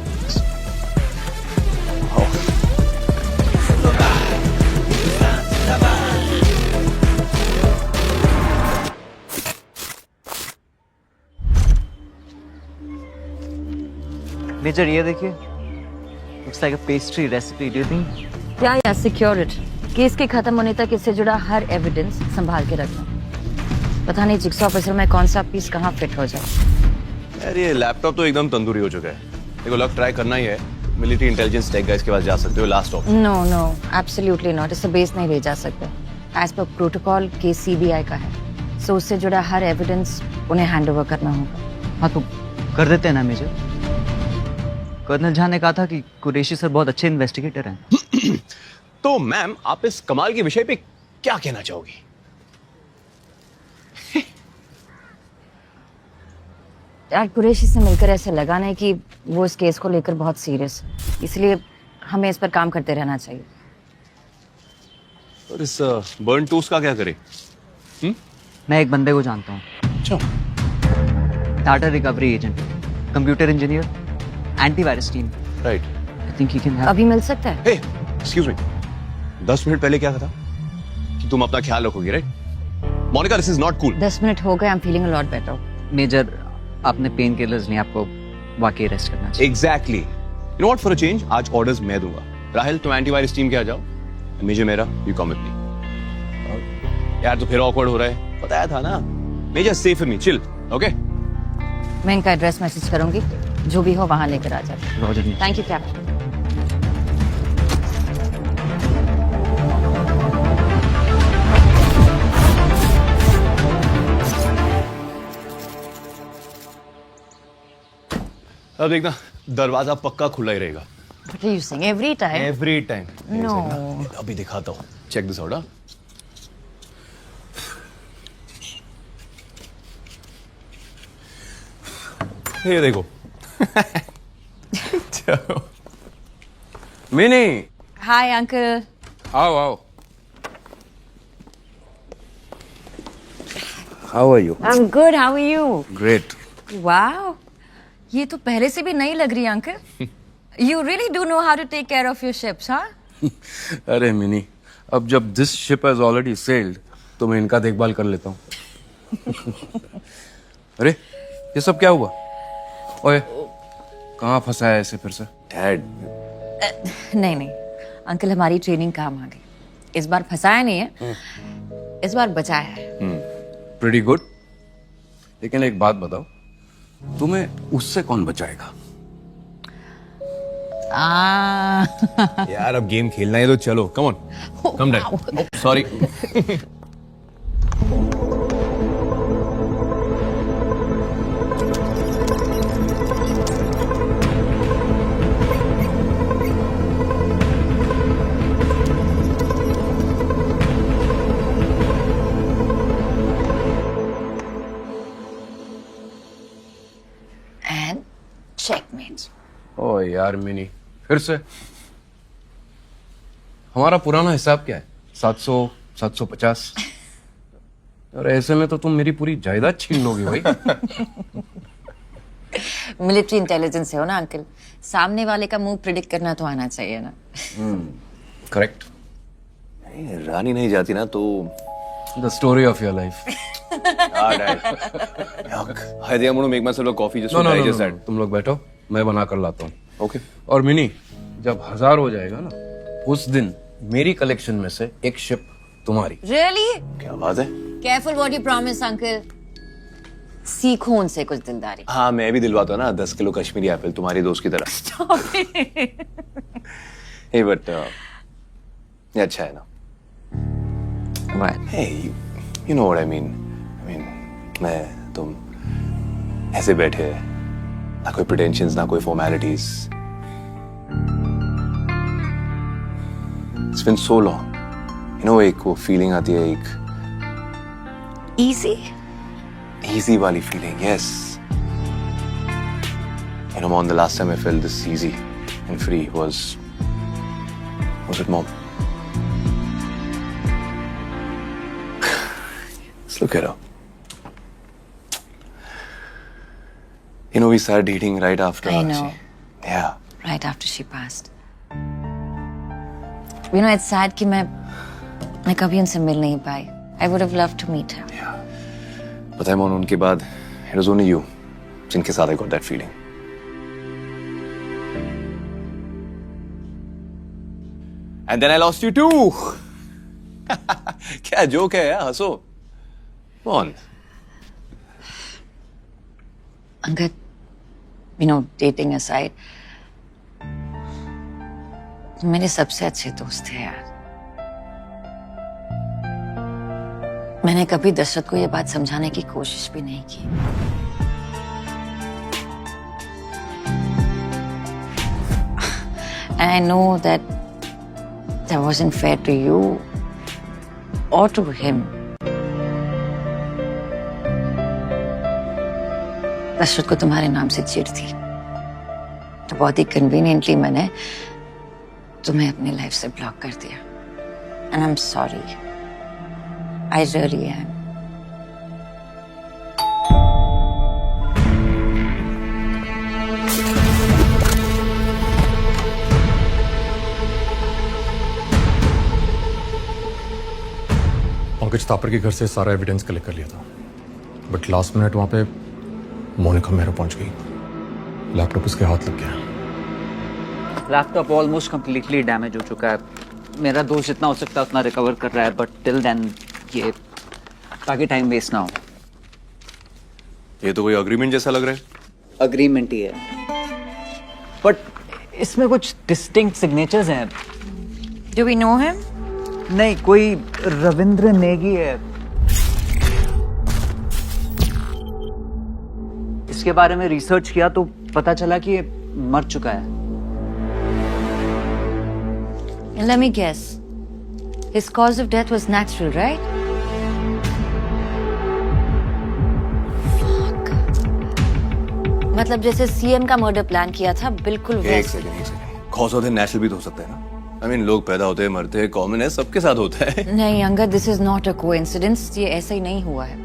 Speaker 5: मेजर ये देखिए, looks like a pastry recipe. Do you think?
Speaker 2: या सिक्योर इट. केस के खत्म होने तक इससे जुड़ा हर एविडेंस संभाल के रखना. पता नहीं जिक्स ऑफिसर में कौन सा पीस कहाँ फिट हो जाए.
Speaker 9: यार ये लैपटॉप तो एकदम तंदूरी हो चुका है. देखो लक ट्राई करना ही है. मिलिट्री इंटेलिजेंस टेक गाइस के पास जा सकते हो. Last option.
Speaker 2: No absolutely not. इससे बेस नहीं ले जा सकते. As per protocol case CBI का है, सो उससे जुड़ा हर एविडेंस उन्हें हैंडओवर करना होगा.
Speaker 5: हाँ तो कर देते हैं ना मेजर. कर्नल झा ने कहा था कि कुरैशी सर बहुत अच्छे इन्वेस्टिगेटर हैं.
Speaker 9: तो मैम आप इस कमाल के विषय पे क्या कहना चाहोगी?
Speaker 2: यार कुरैशी से मिलकर ऐसे लगा नहीं कि वो इस केस को लेकर बहुत सीरियस है, इसलिए हमें इस पर काम करते रहना चाहिए.
Speaker 9: और इस बर्न टोस्ट का क्या करें?
Speaker 5: मैं एक बंदे को जानता हूँ.
Speaker 9: अच्छा.
Speaker 5: Data recovery agent, computer engineer, antivirus team.
Speaker 9: Right.
Speaker 5: I think he can help.
Speaker 2: अभी मिल सकता है?
Speaker 9: हे एक्सक्यूज मी, 10 मिनट पहले क्या था कि तुम अपना ख्याल रखोगी, right? Monica, this is not cool.
Speaker 2: 10 minute हो गए. I am feeling a lot better.
Speaker 5: Major आपने पेन किलर्स नहीं, आपको वाकई अरेस्ट करना चाहिए.
Speaker 9: Exactly. You know what, for a change आज ऑर्डर्स मैं दूंगा. राहिल तुम एंटीवायरस टीम के आ जाओ. मेजर मेरा, यू कम विद मी. यार तो फिर ऑकवर्ड हो रहा है. बताया था ना. Major safe with me, chill. Okay.
Speaker 2: मैं इनका एड्रेस मैसेज करूंगी, जो भी हो वहां लेकर आ जाए. Thank you captain.
Speaker 9: अब देखना दरवाजा पक्का खुला ही रहेगा.
Speaker 2: What are you saying? Every time?
Speaker 9: Every time.
Speaker 2: No.
Speaker 9: अभी दिखाता हूँ. Check this out. ये देखो. चलो. मिनी.
Speaker 2: Hi, uncle.
Speaker 1: आओ. How are you?
Speaker 2: I'm good. How are you?
Speaker 1: Great.
Speaker 2: Wow. ये तो पहले से भी नहीं लग रही uncle. You really do know how to take care of your ships, huh?
Speaker 1: अरे मिनी, अब जब this ship has already sailed, तो मैं इनका देखभाल कर लेता हूँ. अरे ये सब क्या हुआ? ओए, कहाँ फंसा है ऐसे फिर से?
Speaker 9: Dad.
Speaker 2: नहीं अंकल, हमारी ट्रेनिंग काम आ गई. इस बार फंसाया नहीं है, इस बार बचाया है.
Speaker 1: Pretty good. लेकिन एक बात बताओ, तुम्हें उससे कौन बचाएगा?
Speaker 9: यार अब गेम खेलना है तो चलो. Come on. Come dad. Sorry.
Speaker 2: And checkmate.
Speaker 1: ओ यार मिनी, फिर से? हमारा पुराना हिसाब क्या है? 700, 750. और ऐसे में तो तुम मेरी पूरी जायदाद छीन लोगी भाई.
Speaker 2: मिलिट्री इंटेलिजेंस है हो ना अंकल, सामने वाले का मुंह प्रिडिक्ट करना तो आना चाहिए ना.
Speaker 1: करेक्ट.
Speaker 9: रानी नहीं जाती ना तो.
Speaker 1: The story of your life. तुम लोग बैठो, मैं बना कर लाता हूँ.
Speaker 9: ओके.
Speaker 1: और मिनी, जब 1000 हो जाएगा ना, उस दिन मेरी कलेक्शन में से एक शिप तुम्हारी.
Speaker 2: Really?
Speaker 9: क्या बात है?
Speaker 2: Careful what you promise, uncle. सीखो उनसे कुछ दिलदारी.
Speaker 9: हाँ मैं भी दिलवाता हूँ ना 10 किलो कश्मीरी एप्पल तुम्हारी दोस्त की तरह.
Speaker 2: Stop it.
Speaker 9: Hey, but ये अच्छा है ना.
Speaker 5: What?
Speaker 9: Hey, you know what I mean. मैं तुम ऐसे बैठे ना कोई प्रिटेंशंस, ना कोई formalities. It's been so long, you know, एक वो फीलिंग आती है, एक easy वाली feeling, yes. You know, Mom, the last time I felt this easy and free was at Mom. Let's look at her. You know, we started dating right after.
Speaker 2: I know.
Speaker 9: Yeah.
Speaker 2: Right after she passed. You know, it's sad कि मैं कभी उनसे मिल नहीं पाई. I would have loved to meet her.
Speaker 9: पता है मोन, उनके बाद it was only you जिनके साथ I got that feeling. And then I lost you too. क्या जोक है यार, हंसो. मोन.
Speaker 2: Angad, you know, dating aside, तुम मेरे सबसे अच्छे दोस्त थे यार. मैंने कभी दशरथ को ये बात समझाने की कोशिश भी नहीं की. And I know that wasn't fair to you or to him. Dasharath को तुम्हारे नाम से चिढ़ थी, तो बहुत ही कन्वीनियंटली मैंने तुम्हें अपनी लाइफ से ब्लॉक कर दिया. And I'm sorry. I really am.
Speaker 10: Pankaj Thapar के घर से सारा एविडेंस कलेक्ट कर लिया था, बट लास्ट मिनट वहां पे मोनिका मेहरा पहुंच गई. लैपटॉप उसके हाथ लग गया.
Speaker 5: लैपटॉप ऑलमोस्ट कंप्लीटली डैमेज हो चुका है. मेरा दोस्त जितना हो सकता है उतना रिकवर कर रहा है, बट टिल देन ये ताकि टाइम वेस्ट ना हो.
Speaker 9: ये तो कोई अग्रीमेंट जैसा लग रहा है.
Speaker 5: अग्रीमेंट ही है, बट इसमें कुछ डिस्टिंक्ट सिग्नेचर्स हैं.
Speaker 2: Do we know him?
Speaker 5: नहीं, कोई रविंद्र नेगी है. इसके बारे में रिसर्च किया तो पता चला कि ये मर चुका है.
Speaker 2: Let me guess. His cause of death was natural, right? Fuck. मतलब जैसे सीएम का मर्डर प्लान किया था, बिल्कुल
Speaker 9: एक सेकंड. कॉज ऑफ नेचुरल भी तो हो सकता है ना. I mean, लोग पैदा होते हैं, मरते हैं, कॉमन है, सबके साथ होता है.
Speaker 2: नहीं Angad, this is not a coincidence. ये ऐसा ही नहीं हुआ है.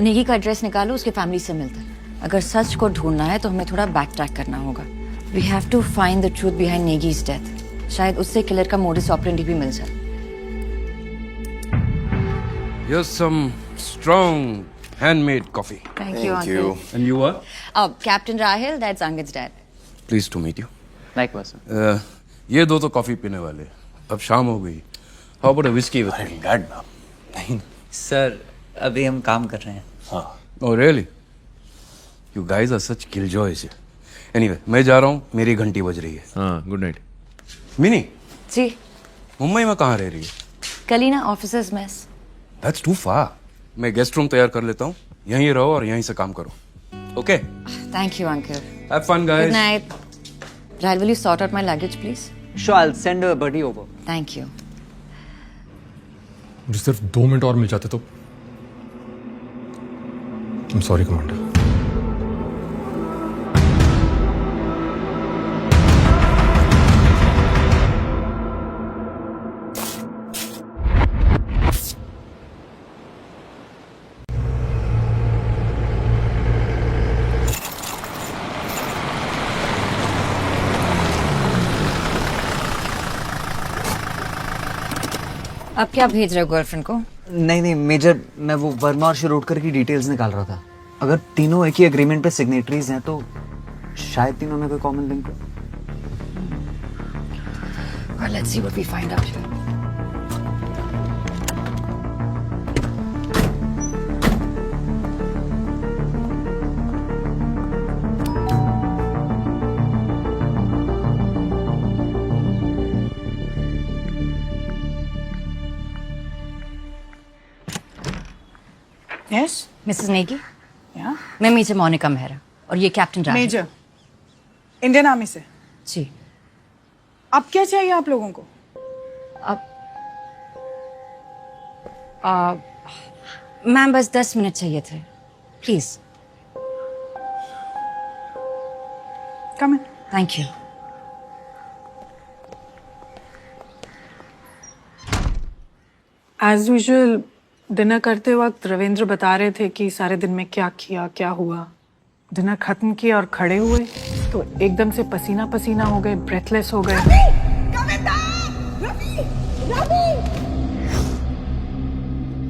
Speaker 2: नेगी का एड्रेस निकालो, उसके फैमिली से मिलता है. अगर सच को ढूंढना है तो हमें थोड़ा बैक ट्रैक करना होगा. We have to find the truth behind Negi's death. शायद उससे किलर का मोडिस ऑपरेंडी भी मिल जाए.
Speaker 1: Here's some strong handmade coffee.
Speaker 2: Thank you, Uncle.
Speaker 1: And you are?
Speaker 2: Captain Rahil, that's Angad's dad.
Speaker 1: Pleased to meet you.
Speaker 5: Likewise.
Speaker 1: ये दो तो कॉफी पीने वाले. अब शाम हो गई. How about a whiskey with me?
Speaker 9: Dad, नहीं.
Speaker 5: सर, अभी हम काम कर रहे हैं.
Speaker 9: हाँ.
Speaker 1: Oh really? You guys are such killjoys. Anyway, मैं जा रहा हूँ. मेरी घंटी बज रही है.
Speaker 9: हाँ, गुड नाइट.
Speaker 1: मिनी,
Speaker 2: जी.
Speaker 1: मुंबई में कहाँ रह रही है?
Speaker 2: Kalina officers mess.
Speaker 1: That's too far. मैं गेस्ट रूम तैयार कर लेता हूँ. यहीं रहो और यहीं से काम करो. Okay?
Speaker 2: Thank you, Uncle.
Speaker 1: Have fun, guys.
Speaker 2: Good night. Rahil, will you sort out my luggage, please?
Speaker 5: Sure, I'll send a buddy over.
Speaker 2: Thank you.
Speaker 10: मुझे सिर्फ 2 मिनट और मिल जाते तो. I'm sorry, commander.
Speaker 2: अब क्या भेज रहे हो गर्लफ्रेंड को?
Speaker 5: नहीं मेजर, मैं वो वर्मा और शिरोडकर की डिटेल्स निकाल रहा था. अगर तीनों एक ही एग्रीमेंट पे सिग्नेटरीज हैं तो शायद तीनों में कोई कॉमन लिंक हो.
Speaker 2: Well, let's see what we find out here.
Speaker 17: Yes?
Speaker 2: Mrs. Negi?
Speaker 17: Yeah?
Speaker 2: मैं मीचे मोनिका मेहरा. और ये captain Rahul.
Speaker 17: Major, Indian army से।
Speaker 2: जी।
Speaker 17: अब क्या चाहिए आप लोगों को?
Speaker 2: मैम बस 10 मिनट चाहिए थे, please.
Speaker 17: Come in.
Speaker 2: Thank you.
Speaker 17: As usual dinner करते वक्त रविंद्र बता रहे थे कि सारे दिन में क्या किया, क्या हुआ। डिनर खत्म किया और खड़े हुए तो एकदम से पसीना पसीना हो गए, ब्रेथलेस हो गए।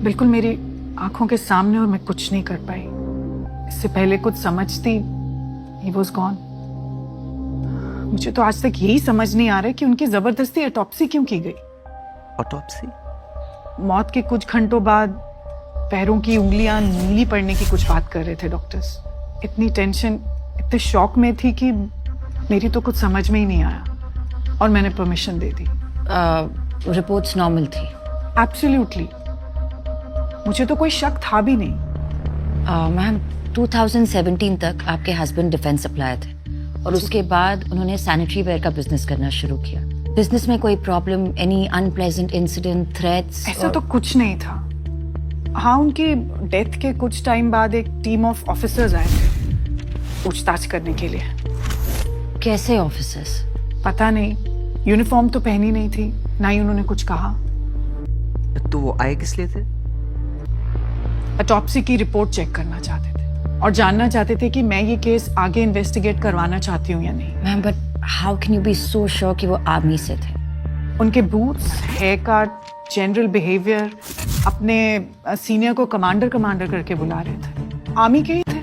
Speaker 17: बिल्कुल मेरी आंखों के सामने, और मैं कुछ नहीं कर पाई। इससे पहले कुछ समझती, ही वॉज गॉन। मुझे तो आज तक यही समझ नहीं आ रहा कि उनकी जबरदस्ती ऑटोप्सी क्यों की गई।
Speaker 5: ऑटोप्सी?
Speaker 17: मौत के कुछ घंटों बाद पैरों की उंगलियां नीली पड़ने की कुछ बात कर रहे थे डॉक्टर्स। इतनी टेंशन, इतने शॉक में थी कि मेरी तो कुछ समझ में ही नहीं आया, और मैंने परमिशन दे दी।
Speaker 2: रिपोर्ट्स नॉर्मल थी।
Speaker 17: एब्सोल्युटली, मुझे तो कोई शक था भी नहीं।
Speaker 2: मैम 2017 तक आपके हस्बैंड डिफेंस सप्लायर थे, और उसके बाद उन्होंने सैनिटरी वेयर का बिजनेस करना शुरू किया। बिजनेस में कोई problem, any unpleasant incident, threats?
Speaker 17: ऐसा तो कुछ नहीं था। हाँ, उनकी डेथ के कुछ टाइम बाद एक टीम ऑफ ऑफिसर्स आए थे पूछताछ करने के लिए।
Speaker 2: कैसे ऑफिसर्स?
Speaker 17: पता नहीं, यूनिफॉर्म तो पहनी नहीं थी, ना ही उन्होंने कुछ कहा।
Speaker 5: तो वो आए किस लिए थे?
Speaker 17: ऑटोप्सी की रिपोर्ट चेक करना चाहते थे और जानना चाहते थे कि मैं ये केस आगे इन्वेस्टिगेट करवाना चाहती हूँ या नहीं।
Speaker 2: Ma'am but how can you be so sure कि वो आर्मी से थे?
Speaker 17: उनके boots, hair cut, general behaviour, अपने सीनियर को कमांडर कमांडर करके बुला रहे थे। आर्मी के ही थे।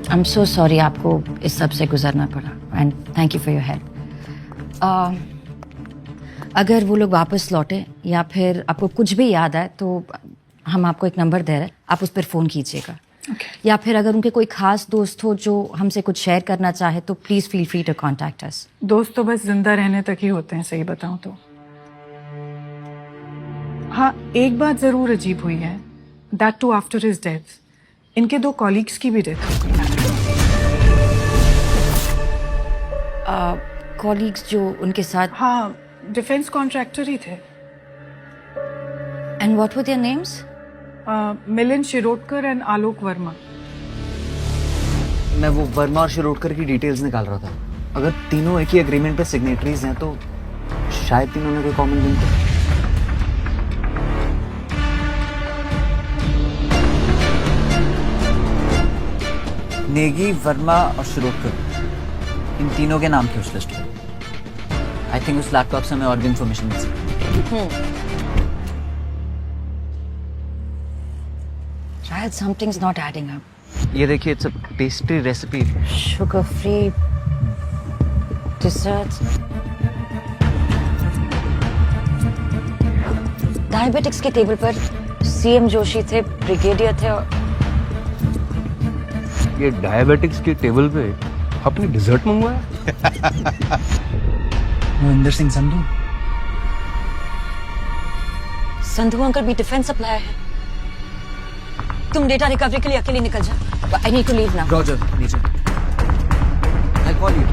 Speaker 2: आई एम सो सॉरी आपको इस सब से गुजरना पड़ा, and thank you for your help. अगर वो लोग वापस लौटे या फिर आपको कुछ भी याद आए तो हम आपको एक नंबर दे रहे हैं, आप उस पर फ़ोन कीजिएगा। या फिर अगर उनके कोई खास दोस्त हो जो हमसे कुछ शेयर करना चाहे तो please feel free to contact us.
Speaker 17: दोस्त तो बस जिंदा रहने तक ही होते हैं, सही बताऊं तो। हाँ, एक बात जरूर अजीब हुई है, that too after his death इनके 2 कॉलीग्स की भी डेथ हो गई।
Speaker 2: कॉलीग्स जो उनके साथ?
Speaker 17: हाँ, डिफेंस कॉन्ट्रैक्टर ही थे।
Speaker 2: And what were their names?
Speaker 17: Milind Shirodkar and Alok Verma.
Speaker 5: मैं वो वर्मा और शिरोडकर की डिटेल्स निकाल रहा था। अगर तीनों एक ही एग्रीमेंट पे सिग्नेटरीज हैं तो शायद तीनों में कोई कॉमन लिंक है। नेगी, वर्मा और शिरोडकर, इन तीनों के नाम थे उस लिस्ट में। आई थिंक उस लैपटॉप से हमें और भी इंफॉर्मेशन मिल सकती।
Speaker 2: शायद समथिंग्स नॉट एडिंग अप।
Speaker 5: ये देखिए, it's a pastry recipe,
Speaker 2: sugar free desserts. Diabetics के टेबल पर सीएम जोशी थे, ब्रिगेडियर थे, और
Speaker 1: ये डायबिटिक्स के टेबल पे आपने डिजर्ट मंगवाया?
Speaker 5: मोहिंदर सिंह संधू।
Speaker 2: संधू अंकल भी डिफेंस सप्लायर है। तुम डेटा रिकवरी के लिए अकेले निकल जाओ। I need to leave now.
Speaker 5: Roger, नीचे। I call you.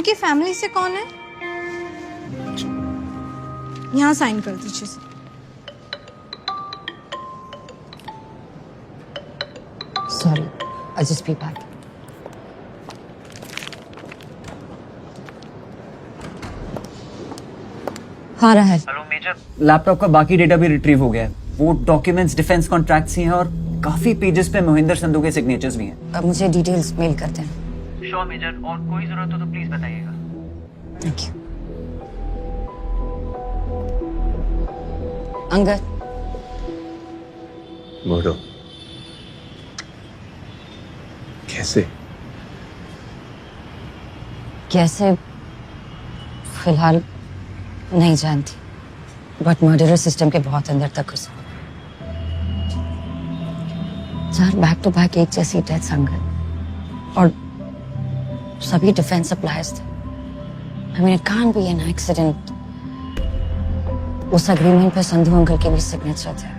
Speaker 18: उनकी फैमिली से कौन है? यहाँ साइन कर दीजिए sir.
Speaker 2: Sorry, I'll just be back. हाँ रहा है।
Speaker 5: हेलो मेजर, लैपटॉप का बाकी डेटा भी रिट्रीव हो गया है। वो डॉक्यूमेंट्स डिफेंस कॉन्ट्रैक्ट्स ही हैं और काफी पेजेस पे मोहिंदर संधू के सिग्नेचर्स भी हैं।
Speaker 2: अब मुझे डिटेल्स मेल करते हैं।
Speaker 5: श्योर मेजर, और कोई जरूरत हो तो प्लीज बताइएगा।
Speaker 2: Thank you. अंगद,
Speaker 9: बोलो कैसे?
Speaker 2: कैसे फिलहाल नहीं जानती, बट मर्डरर सिस्टम के बहुत अंदर तक घुसा। 4 बैक टू बैक एक जैसी डेथ अंगद, और सभी डिफेंस सप्लायर्स थे। I mean it can't be an accident. उस एग्रीमेंट पे संधू अंकल के भी सिग्नेचर थे।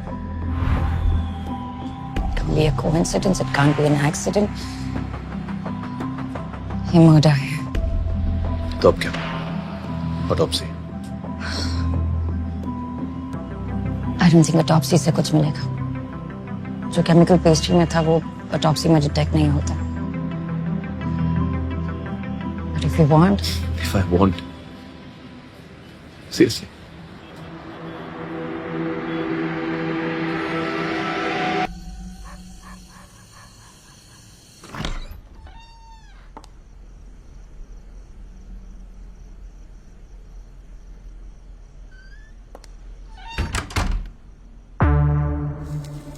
Speaker 2: It can't be a coincidence, it can't be an accident. ये मर्डर है।
Speaker 9: तो अब क्या? Autopsy?
Speaker 2: I don't think autopsy से कुछ मिलेगा। जो केमिकल पेस्ट्री में था वो ऑटोप्सी में डिटेक्ट नहीं होता। But if you want,
Speaker 9: If I want, seriously.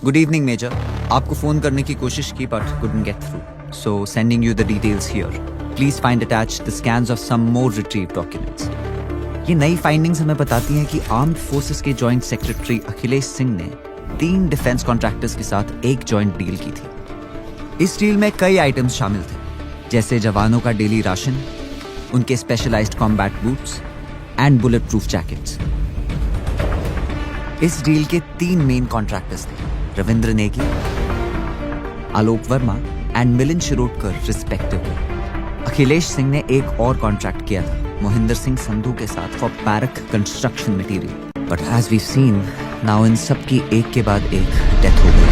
Speaker 5: Good evening major, आपको फोन करने की कोशिश की but couldn't get through. So sending you the details here. Please find attached the scans of some more retrieved documents. ये नई फाइंडिंग्स हमें बताती हैं कि आर्म्ड फोर्सेस के जॉइंट सेक्रेटरी अखिलेश सिंह ने 3 डिफेंस कॉन्ट्रैक्टर्स के साथ एक जॉइंट डील की थी। इस डील में कई आइटम्स शामिल थे, जैसे जवानों का डेली राशन, उनके specialised combat boots and bullet proof jackets. इस डील के 3 मेन कॉन्ट्रैक्टर्स थे, रविंद्र नेगी, आलोक वर्मा एंड मिलिंद शिरोडकर रिस्पेक्टिवली। अखिलेश सिंह ने एक और कॉन्ट्रैक्ट किया था मोहिंदर सिंह संधू के साथ for barrack construction material, but as we seen now इन सब की एक के बाद एक डेथ हो गई।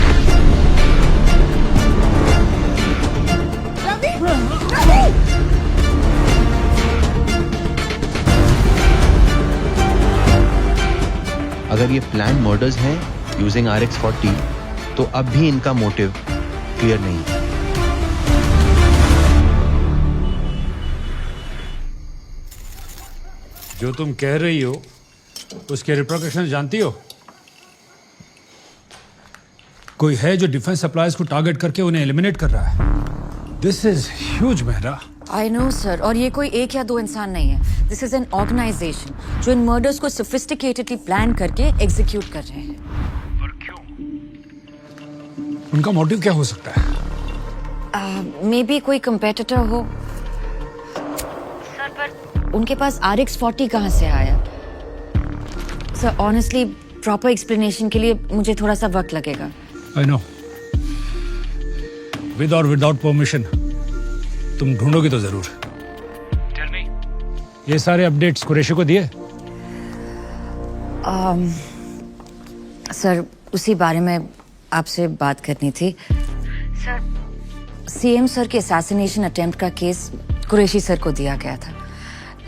Speaker 9: अगर ये प्लान मर्डर्स हैं यूजिंग RX-40, तो अब भी इनका मोटिव क्लियर नहीं है।
Speaker 4: जो तुम कह रही हो उसके रिप्रिकॉशन जानती हो? कोई है जो डिफेंस सप्लायर्स को टारगेट करके उन्हें एलिमिनेट कर रहा है। This is huge Mehra.
Speaker 2: I know sir, और ये कोई 1 या 2 इंसान नहीं है। दिस इज एन ऑर्गेनाइजेशन जो इन मर्डर्स को सोफिस्टिकेटेडली प्लान करके एग्जीक्यूट कर रहे हैं।
Speaker 4: उनका मोटिव क्या हो सकता है?
Speaker 2: मे बी कोई कंपेटिटर हो सर, पर उनके पास RX-40 कहाँ से आया? सर ऑनेस्टली प्रॉपर एक्सप्लेनेशन के लिए मुझे थोड़ा सा वक्त लगेगा।
Speaker 4: आई नो, विद और विदाउट परमिशन तुम ढूंढोगी तो जरूर। टेल मी, ये सारे अपडेट्स कुरैशी को दिए?
Speaker 2: सर उसी बारे में आपसे बात करनी थी। सर सीएम सर के असैसिनेशन अटेम्प्ट का केस कुरैशी सर को दिया गया था,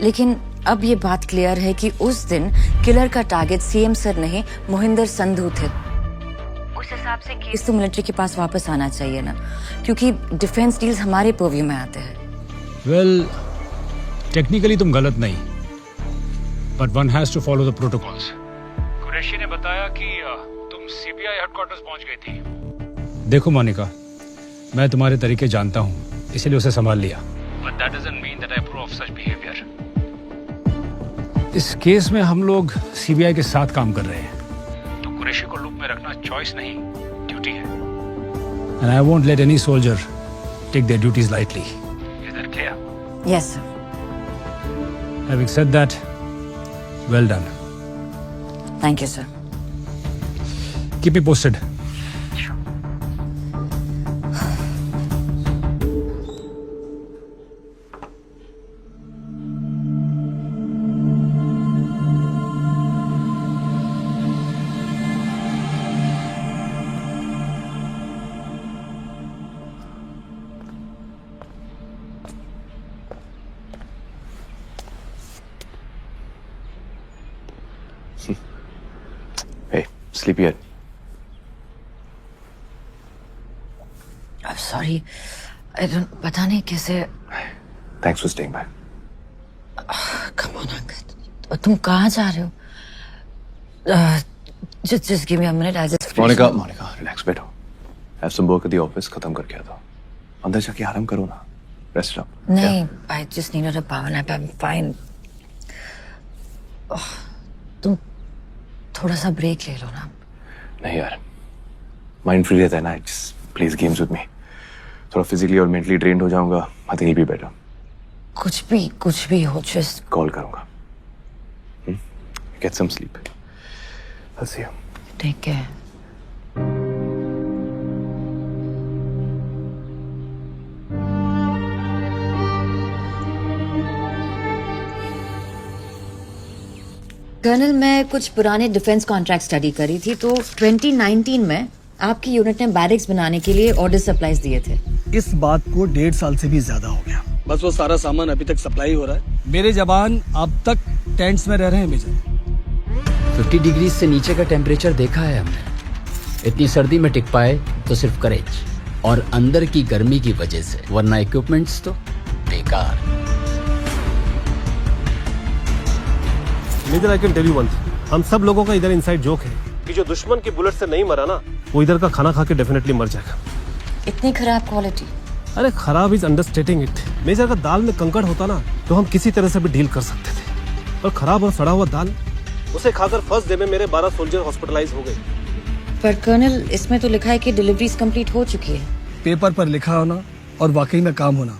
Speaker 2: लेकिन अब ये बात क्लियर है कि उस दिन किलर का टारगेट सीएम सर नहीं मोहिंदर संधू थे। उस हिसाब से केस तो मिलिट्री के पास वापस आना चाहिए ना, क्योंकि डिफेंस डील्स हमारे पर्व्यू में आते हैं।
Speaker 4: वेल, टेक्निकली तुम गलत नहीं, but one has to follow the protocols. Qureshi ने बताया कि तुम सीबीआई हेडक्वार्टर्स पहुंच गई थी। देखो मोनिका, मैं तुम्हारे तरीके जानता हूं, इसलिए उसे संभाल लिया। But that doesn't mean that I approve of such behaviour. इस केस में हम लोग सीबीआई के साथ काम कर रहे हैं, तो कुरैशी को लूप में रखना चॉइस नहीं, ड्यूटी है। And I won't let any soldier take their duties lightly. Is that clear?
Speaker 2: Yes sir.
Speaker 4: Having said that, well done.
Speaker 2: Thank you sir.
Speaker 4: Keep me posted.
Speaker 1: sleepy yet?
Speaker 2: I'm sorry. I don't. पता नहीं कैसे.
Speaker 1: Thanks for staying back.
Speaker 2: Come on, Angad. तुम कहाँ जा रहे हो? Just give me a minute. I'll just.
Speaker 1: Monica, relax, बैठो. Have some work at the office. खत्म करके आता हूँ. अंदर जाके आराम करो ना. Rest up.
Speaker 2: नहीं, I just needed a power nap. I'm fine. तुम थोड़ा सा ब्रेक ले लो ना.
Speaker 1: नहीं यार. Mind free रहता है ना. Just plays games with me. थोड़ा physically और mentally drained हो जाऊँगा. I think he'll be better.
Speaker 2: कुछ भी हो. Just
Speaker 1: Call करूँगा. Get some sleep. I'll see you.
Speaker 2: take care. Colonel, मैं कुछ पुराने डिफेंस कॉन्ट्रैक्ट स्टडी करी थी तो 2019 में आपकी यूनिट ने बैरिक्स बनाने के लिए ऑर्डर सप्लाईज दिए थे.
Speaker 3: इस बात को 1.5 साल से भी ज्यादा हो गया. बस वो सारा सामान अभी तक सप्लाई हो रहा है. मेरे जवान अब तक टेंट्स में रह रहे हैं मेजर.
Speaker 4: 50 डिग्री से नीचे का टेम्परेचर देखा है हमने. इतनी सर्दी में टिक पाए तो सिर्फ करेज और अंदर की गर्मी की वजह से, वरना इक्विपमेंट्स तो बेकार.
Speaker 14: Major, I can tell you one, हम सब लोगों का इधर इनसाइड जोक है कि जो दुश्मन की बुलेट से नहीं मरा ना, वो इधर का खाना खा के डेफिनेटली मर जाएगा.
Speaker 2: इतनी खराब क्वालिटी?
Speaker 14: अरे खराब इज अंडरस्टेटिंग इट. मेजर, अगर दाल में कंकड़ होता ना तो हम किसी तरह से भी डील कर सकते थे, और खराब और सड़ा हुआ दाल, उसे खाकर फर्स्ट डे में मेरे 12 सोल्जर हॉस्पिटलाइज हो गए.
Speaker 2: पर कर्नल, इसमें तो लिखा है कि डिलीवरीज कंप्लीट हो चुकी है.
Speaker 3: पेपर पर लिखा होना और वाकई में काम होना,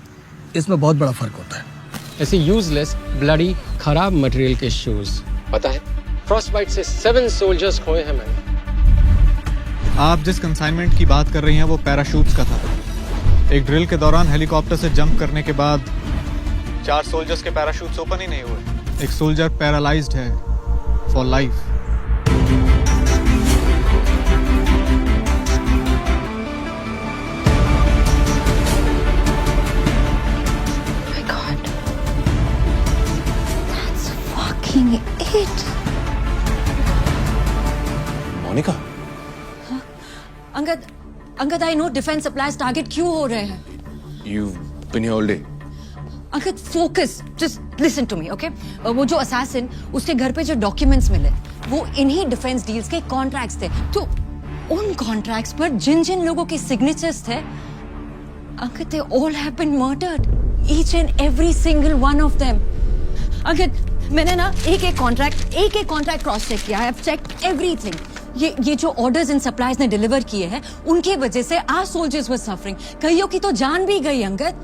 Speaker 3: इसमें बहुत बड़ा फर्क होता है.
Speaker 19: ऐसे यूजलेस ब्लडी खराब मटेरियल के शूज, पता है फ्रॉस्ट बाइट से 7 सोल्जर्स खोए हैं मैंने.
Speaker 15: आप जिस कंसाइनमेंट की बात कर रही हैं वो पैराशूट्स का था. एक ड्रिल के दौरान हेलीकॉप्टर से जंप करने के बाद 4 सोल्जर्स के पैराशूट्स ओपन ही नहीं हुए. एक सोल्जर पैरालाइज्ड है for life.
Speaker 2: It.
Speaker 1: Monica.
Speaker 2: Angad, I know defence supplies target क्यों हो रहे हैं.
Speaker 1: You've been here all day.
Speaker 2: Angad, focus. Just listen to me, okay? वो जो असैसिन, उसके घर पे जो डॉक्यूमेंट्स मिले, वो इन्हीं डिफेंस डील्स के कॉन्ट्रैक्ट्स थे. तो उन कॉन्ट्रैक्ट्स पर जिन जिन लोगों के सिग्नेचर्स थे, Angad, they all have been murdered. Each and every single one of them. Angad, मैंने ना एक एक कॉन्ट्रैक्ट क्रॉस चेक किया. I have checked everything. ये जो ऑर्डर्स एंड सप्लाईज ने डिलीवर किए हैं, उनके वजह से आवर सोल्जर्स वर सफरिंग. कईयों की तो जान भी गई अंगद.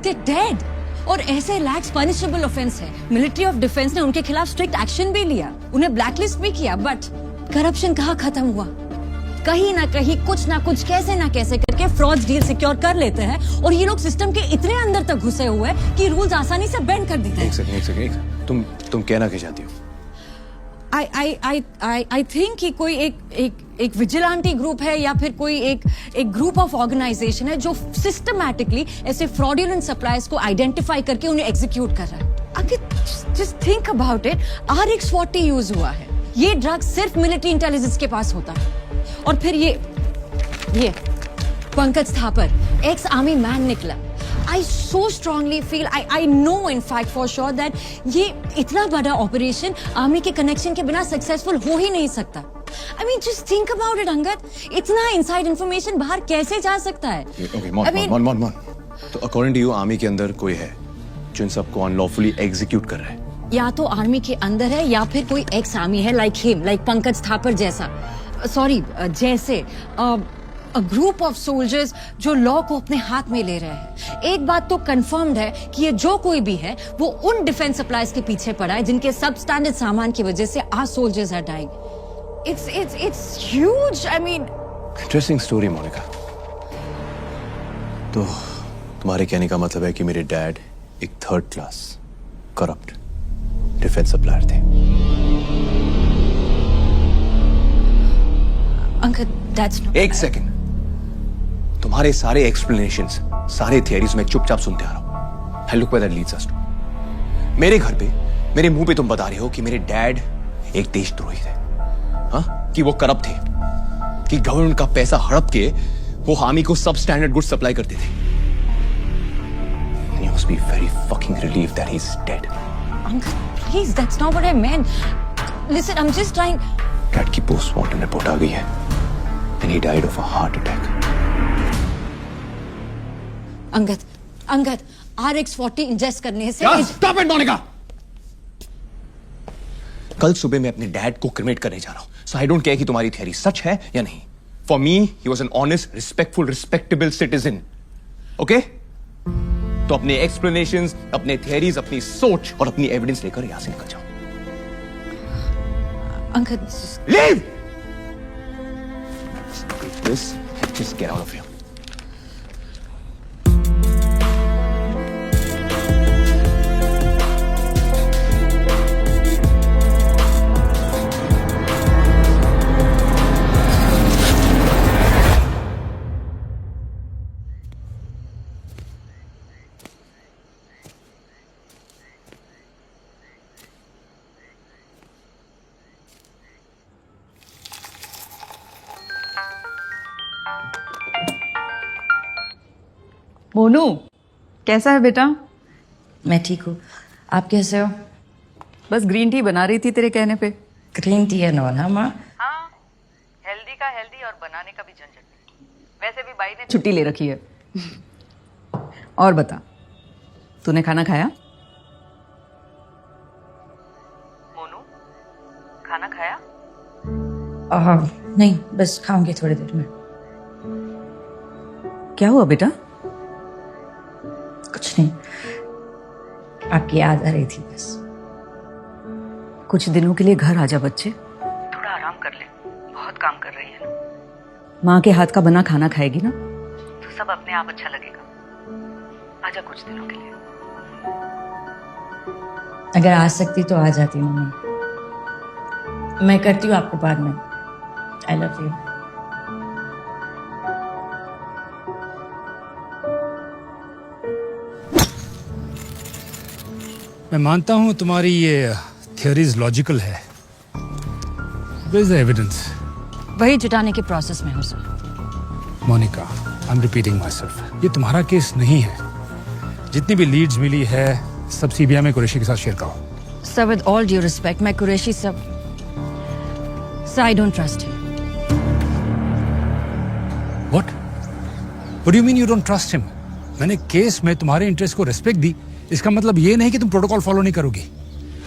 Speaker 2: They did. और ऐसे लैक्स पनिशेबल ऑफेंस है. मिलिट्री ऑफ डिफेंस ने उनके खिलाफ स्ट्रिक्ट एक्शन भी लिया, उन्हें ब्लैकलिस्ट भी किया. बट करप्शन कहाँ खत्म हुआ? कहीं ना कहीं कुछ ना कुछ कैसे ना कैसे करके फ्रॉड डील सिक्योर कर लेते हैं, और ये लोग सिस्टम के इतने अंदर तक घुसे हुए हैं कि रूल्स आसानी से बेंड कर देते हैं.
Speaker 1: एक सेकंड. तुम कहना क्या चाहती हो?
Speaker 2: I think कि कोई एक विजिलेंटी ग्रुप है या फिर कोई एक ग्रुप ऑफ ऑर्गेनाइजेशन है जो सिस्टमैटिकली ऐसे फ्रॉडुलेंट सप्लाईज को आइडेंटिफाई करके उन्हें एग्जीक्यूट कर रहा है. अगर just think about it, RX-40 use हुआ है. ये ड्रग सिर्फ मिलिट्री इंटेलिजेंस के पास होता है. और फिर ये Pankaj Thapar, ex army man निकला. I so strongly feel, I know in fact for sure that ये इतना बड़ा ऑपरेशन आर्मी के कनेक्शन के बिना सक्सेसफुल हो ही नहीं सकता. I mean just think about it Angad. इतना इनसाइड इंफॉर्मेशन बाहर कैसे जा सकता है?
Speaker 1: Okay, Mon. तो अकॉर्डिंग टू यू आर्मी के अंदर कोई है जो इन सबको अनलॉफुली एग्जीक्यूट कर रहा है?
Speaker 2: या तो आर्मी के अंदर है या फिर कोई एक्स आर्मी है, लाइक पंकज थापर जैसा. जैसे a group of soldiers जो लॉ को अपने हाथ में ले रहे हैं. एक बात तो कंफर्म्ड है कि ये जो कोई भी है वो उन डिफेंस सप्लाईज के पीछे पड़ा है जिनके सब स्टैंडर्ड सामान की वजह से our soldiers are dying. It's huge. I mean,
Speaker 1: interesting story Monica. तो तुम्हारे कहने का मतलब है कि मेरे डैड एक 3rd class corrupt defence supplier थे?
Speaker 2: Uncle, that's not.
Speaker 1: एक सेकंड. तुम्हारे सारे एक्सप्लेनेशंस, सारे थियरीज में चुपचाप सुनते आ रहा हूं. And look where that leads us to. मेरे घर पे, मेरे मुंह पे तुम बता रहे हो कि मेरे डैड एक देशद्रोही थे. हाँ?
Speaker 9: कि वो करप्ट थे, कि गवर्नमेंट का पैसा हड़प के वो आर्मी को सब स्टैंडर्ड गुड्स सप्लाई करते थे। And you must be very fucking relieved that he's dead.
Speaker 2: Uncle, please, that's not what I meant. Listen, I'm just trying.
Speaker 9: Dad की पोस्टमार्टम रिपोर्ट आ गई है and he died of a heart attack.
Speaker 2: Angad, RX-40 ingest करने से
Speaker 9: Stop it, Monica! कल सुबह मैं अपने डैड को क्रिमेट करने जा रहा हूं, so I don't care कि तुम्हारी थियरी सच है या नहीं। For me, he was an honest, respectful, respectable citizen. Okay? तो अपने explanations, अपने theories, अपनी सोच और अपनी evidence लेकर यहां से निकल जाओ।
Speaker 2: Angad,
Speaker 9: Leave! Please, just get out of here.
Speaker 17: Monu, कैसा है बेटा?
Speaker 2: मैं ठीक हूँ, आप कैसे हो?
Speaker 17: बस ग्रीन टी बना रही थी तेरे कहने पे।
Speaker 2: ग्रीन टी है नॉन, हाँ माँ?
Speaker 17: हाँ, हेल्दी का हेल्दी और बनाने का भी झंझट नहीं। वैसे भी बाई ने छुट्टी ले रखी है। और बता, तूने खाना खाया? मोनू, खाना खाया?
Speaker 2: नहीं, बस खाऊंगी थोड़ी देर में।
Speaker 17: क्या हुआ बेटा?
Speaker 2: कुछ नहीं, आपकी याद आ रही थी बस।
Speaker 17: कुछ दिनों के लिए घर आजा बच्चे, थोड़ा आराम कर ले, बहुत काम कर रही है ना। माँ के हाथ का बना खाना खाएगी ना तो सब अपने आप अच्छा लगेगा। आजा कुछ दिनों के लिए।
Speaker 2: अगर आ सकती तो आ जाती मम्मी। मैं करती हूँ आपको बाद में। आई लव यू।
Speaker 4: मैं मानता हूं तुम्हारी ये थियरीज लॉजिकल है। Where is the evidence?
Speaker 2: वही जुटाने के प्रोसेस में हूँ sir.
Speaker 4: Monica, I am repeating myself, ये तुम्हारा केस नहीं है। जितनी भी लीड्स मिली है सब सीबीआई में कुरैशी के साथ शेयर करो।
Speaker 2: Sir, with all due respect, मैं Qureshi sir, I don't trust him.
Speaker 4: What? What do you mean you don't trust him? मैंने केस में तुम्हारे इंटरेस्ट को रिस्पेक्ट दी, इसका मतलब ये नहीं कि तुम प्रोटोकॉल फॉलो नहीं करोगी।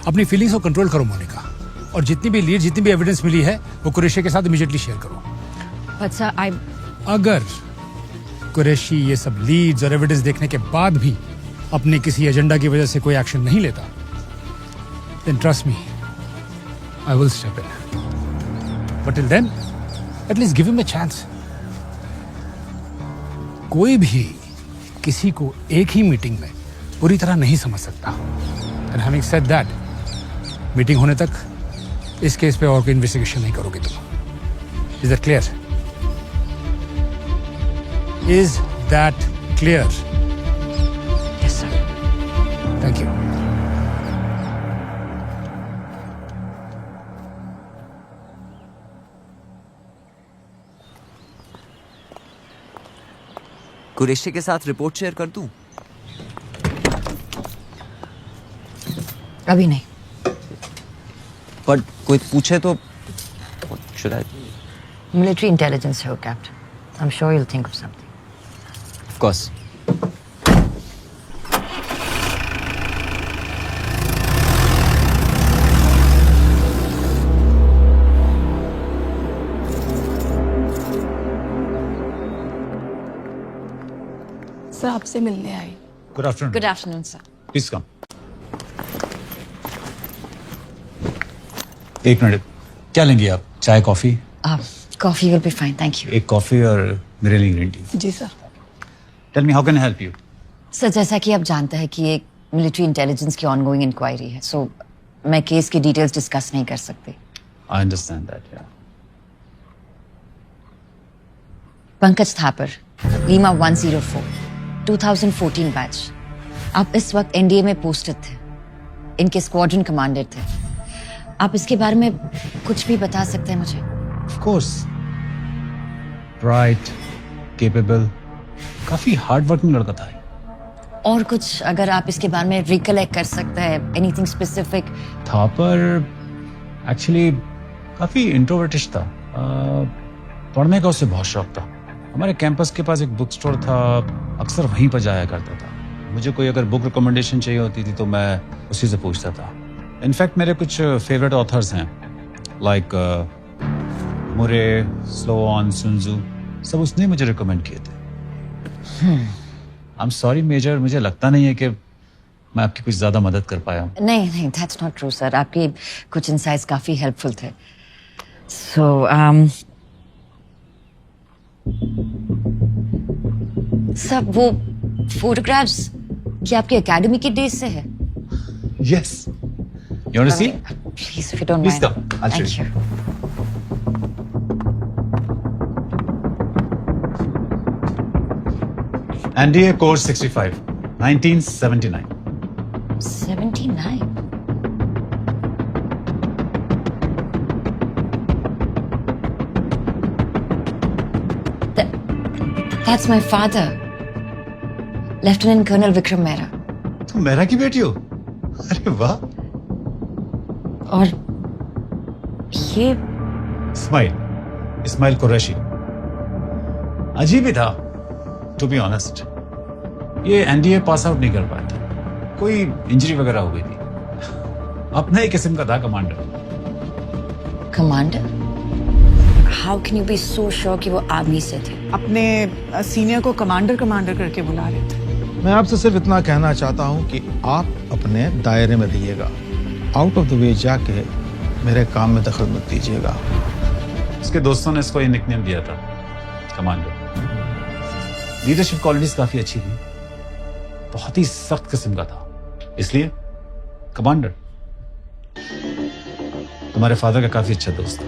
Speaker 4: अपनी फीलिंग्स को कंट्रोल करो मोनिका, और जितनी भी लीड, जितनी भी एविडेंस मिली है वो कुरैशी के साथ इमीडिएटली शेयर करो।
Speaker 2: But sir,
Speaker 4: अगर कुरैशी ये सब लीड्स और एविडेंस देखने के बाद भी अपने किसी एजेंडा की वजह से कोई एक्शन नहीं लेता, then trust me, I will step in. But till then, at least give him a chance. कोई भी किसी को एक ही मीटिंग में पूरी तरह नहीं समझ सकता। And having said that, meeting होने तक इस केस पे और कोई इन्वेस्टिगेशन नहीं करोगे तुम। Is that clear? Is that clear?
Speaker 2: Yes, sir.
Speaker 4: Thank you.
Speaker 5: Qureshi के साथ रिपोर्ट शेयर कर दूं?
Speaker 2: अभी नहीं।
Speaker 5: पर कोई पूछे तो should I?
Speaker 2: Military intelligence है वो captain. I'm sure you'll think of something.
Speaker 5: Of course.
Speaker 17: सर, आपसे मिलने आई।
Speaker 6: Good afternoon.
Speaker 2: Good afternoon, sir.
Speaker 6: Please come. एक मिनट, क्या लेंगे आप? चाय, coffee?
Speaker 2: Coffee will be fine, thank you.
Speaker 6: एक कॉफी और मेरे लिए ग्रीन टी।
Speaker 17: जी sir.
Speaker 6: Tell me, how can I help you?
Speaker 2: Sir, जैसा कि आप जानते हैं कि एक मिलिट्री इंटेलिजेंस की ऑनगोइंग इंक्वायरी है, सो मैं केस की डिटेल्स डिस्कस नहीं कर सकती।
Speaker 6: आई अंडरस्टैंड दैट, या।
Speaker 2: Pankaj Thapar, Lima 104, 2014 batch. आप इस वक्त एनडीए में पोस्टेड थे, इनके स्क्वाड्रन कमांडर थे। आप इसके बारे में कुछ भी बता सकते हैं मुझे?
Speaker 4: कोर्स, ब्राइट, केपेबल, काफी हार्ड वर्किंग लड़का था।
Speaker 2: और कुछ अगर आप इसके बारे में रिकलेक्ट कर सकते हैं, एनीथिंग स्पेसिफिक?
Speaker 4: था पर एक्चुअली काफी इंट्रोवर्टिश था। पढ़ने का उसे बहुत शौक था। हमारे कैंपस के पास एक बुक स्टोर था, अक्सर वहीं पर जाया करता था। मुझे कोई अगर बुक रिकमेंडेशन चाहिए होती थी तो मैं उसी से पूछता था। इनफैक्ट मेरे कुछ फेवरेट ऑथर्स हैं, लाइक मुरे, स्लोआन, सुनजू, सब उसने मुझे रिकमेंड किए थे। आई एम सॉरी मेजर, मुझे लगता नहीं है कि मैं आपकी कुछ ज्यादा मदद कर पाया हूँ।
Speaker 2: नहीं नहीं, दैट्स नॉट ट्रू सर। आपके कुछ इनसाइट्स काफी हेल्पफुल थे। सो सब वो फोटोग्राफ्स क्या आपके एकेडमी के डेज से है?
Speaker 4: Yes. You want to see?
Speaker 2: Please, if you don't
Speaker 4: Please
Speaker 2: mind.
Speaker 4: come. I'll show
Speaker 2: Thank
Speaker 4: you. NDA course 65, 1979.
Speaker 2: 79? That's my father, Lieutenant Colonel Vikram Mehra.
Speaker 4: तुम मेहरा की बेटी हो? अरे वाह।
Speaker 2: और ये
Speaker 4: इस्माइल कुरैशी। अजीब ही था, टू बी ऑनेस्ट। ये एनडीए पास आउट नहीं कर पाया था, कोई इंजरी वगैरह हो गई थी। अपना ही किस्म का था commander.
Speaker 2: Commander? How can you be so sure कि वो आर्मी से थे?
Speaker 17: अपने सीनियर को कमांडर कमांडर करके बुला रहे थे।
Speaker 16: मैं आपसे सिर्फ इतना कहना चाहता हूं कि आप अपने दायरे में रहिएगा। आउट ऑफ द वे जाके मेरे काम में दखल मत दीजिएगा।
Speaker 4: उसके दोस्तों ने इसको ये निकनेम दिया था, कमांडर। लीडरशिप क्वालिटीज काफी अच्छी थी, बहुत ही सख्त किस्म का था, इसलिए कमांडर। तुम्हारे फादर का काफी अच्छा दोस्त था।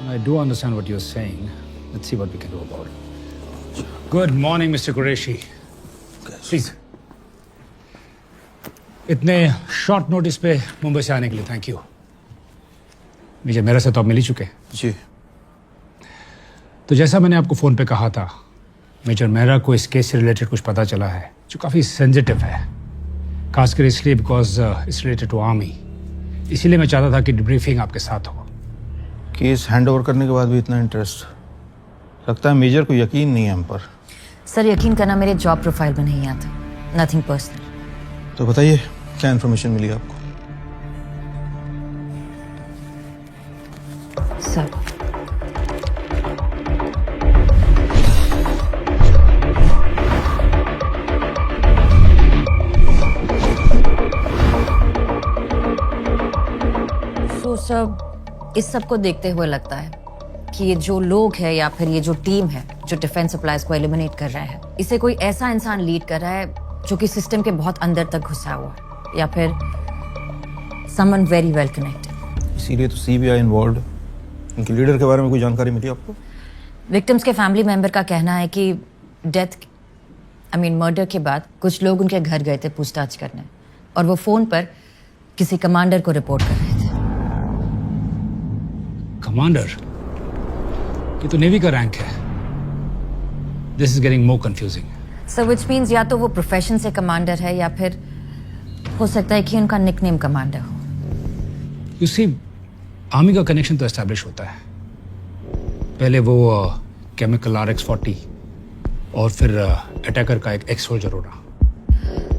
Speaker 4: I do understand what you're saying. Let's see what we can do about it. Good morning, Mr. Qureshi. Please. इतने शॉर्ट नोटिस पे मुंबई से आने के लिए थैंक यू। मेजर मेरा से तो आप मिल ही चुके हैं।
Speaker 16: जी।
Speaker 4: तो जैसा मैंने आपको फ़ोन पे कहा था, मेजर मेहरा को इस केस से रिलेटेड कुछ पता चला है जो काफ़ी सेंसिटिव है, खासकर इसलिए because it's related to army. इसीलिए मैं चाहता था कि डिब्रीफिंग आपके साथ हो।
Speaker 16: केस हैंड ओवर करने के बाद भी इतना इंटरेस्ट, लगता है मेजर को यकीन नहीं है हम पर।
Speaker 2: सर यकीन करना मेरे जॉब प्रोफाइल में नहीं आता, नथिंग पर्सनल।
Speaker 16: तो बताइए क्या इन्फॉर्मेशन मिली आपको?
Speaker 2: सर सब इस सब को देखते हुए लगता है कि ये जो लोग हैं या फिर ये जो टीम है जो डिफेंस सप्लाईज को एलिमिनेट कर रहा है, इसे कोई ऐसा इंसान लीड कर रहा है जो कि सिस्टम के बहुत अंदर तक घुसा हुआ है, या फिर समवन वेरी वेल कनेक्टेड।
Speaker 16: इसीलिए तो सीबीआई इन्वॉल्व। उनके लीडर के बारे में कोई जानकारी मिली आपको?
Speaker 2: विक्टिम्स के फैमिली मेंबर का कहना है कि मर्डर के बाद कुछ लोग उनके घर गए थे पूछताछ करने, और वो फोन पर किसी कमांडर को रिपोर्ट कर रहे थे।
Speaker 4: कमांडर? ये तो नेवी का रैंक है। This is getting more confusing.
Speaker 2: So which means या तो वो प्रोफेशन से कमांडर है या फिर हो सकता है कि उनका निकनेम कमांडर हो।
Speaker 4: यू सी, आर्मी का कनेक्शन तो एस्टैब्लिश होता है। पहले वो केमिकल RX-40 और फिर अटैकर का एक एक्स सोल्जर होना।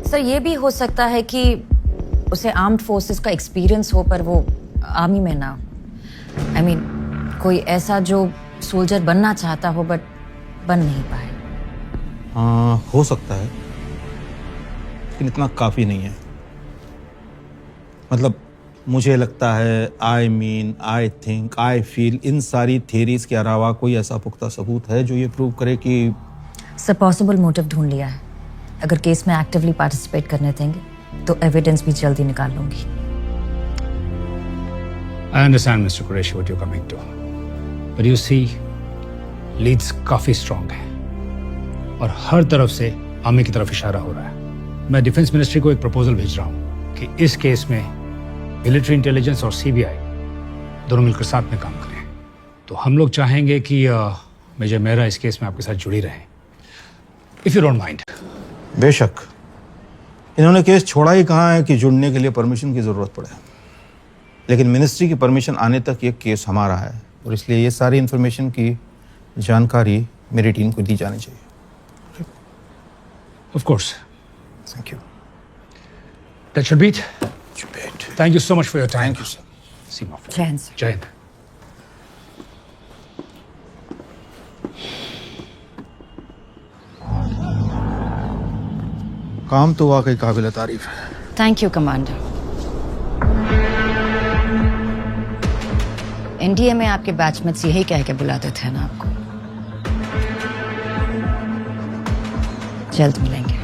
Speaker 2: सर ये भी हो सकता है कि उसे आर्म्ड फोर्सेस का एक्सपीरियंस हो पर वो आर्मी में ना हो। कोई ऐसा जो सोल्जर बनना चाहता हो बट बन नहीं पाए।
Speaker 16: हो सकता है, लेकिन इतना काफी नहीं है। मतलब मुझे लगता है, आई थिंक, आई फील, इन सारी थियरीज के अलावा कोई ऐसा पुख्ता सबूत है जो ये प्रूव करे कि
Speaker 2: सर पॉसिबल मोटिव ढूंढ लिया है। अगर केस में एक्टिवली पार्टिसिपेट करने देंगे तो एविडेंस भी जल्दी निकाल लूंगी।
Speaker 4: I understand, Mr. Qureshi, what you're coming to. But you see, leads काफी स्ट्रांग है और हर तरफ से आर्मी की तरफ इशारा हो रहा है। मैं डिफेंस मिनिस्ट्री को एक प्रपोजल भेज रहा हूँ कि इस केस में मिलिट्री इंटेलिजेंस और सीबीआई दोनों मिलकर साथ में काम करें। तो हम लोग चाहेंगे कि मेजर मेहरा इस केस में आपके साथ जुड़ी रहे, इफ यू डोंट माइंड।
Speaker 16: बेशक, इन्होंने केस छोड़ा ही कहाँ है कि जुड़ने के लिए परमिशन की जरूरत पड़े, लेकिन मिनिस्ट्री की परमिशन आने तक ये केस हमारा है और इसलिए ये सारी इंफॉर्मेशन की जानकारी मेरी टीम को दी जानी चाहिए।
Speaker 4: Of course.
Speaker 16: Thank you.
Speaker 4: That should be it. Thank you so much for your time.
Speaker 16: Thank you, sir.
Speaker 4: See you, my friend.
Speaker 2: जय हिंद सर।
Speaker 4: जय हिंद।
Speaker 16: काम तो वाकई काबिल तारीफ है।
Speaker 2: Thank you commander. एनडीए में आपके बैचमेट्स यही कह के बुलाते थे ना आपको। जल्द मिलेंगे।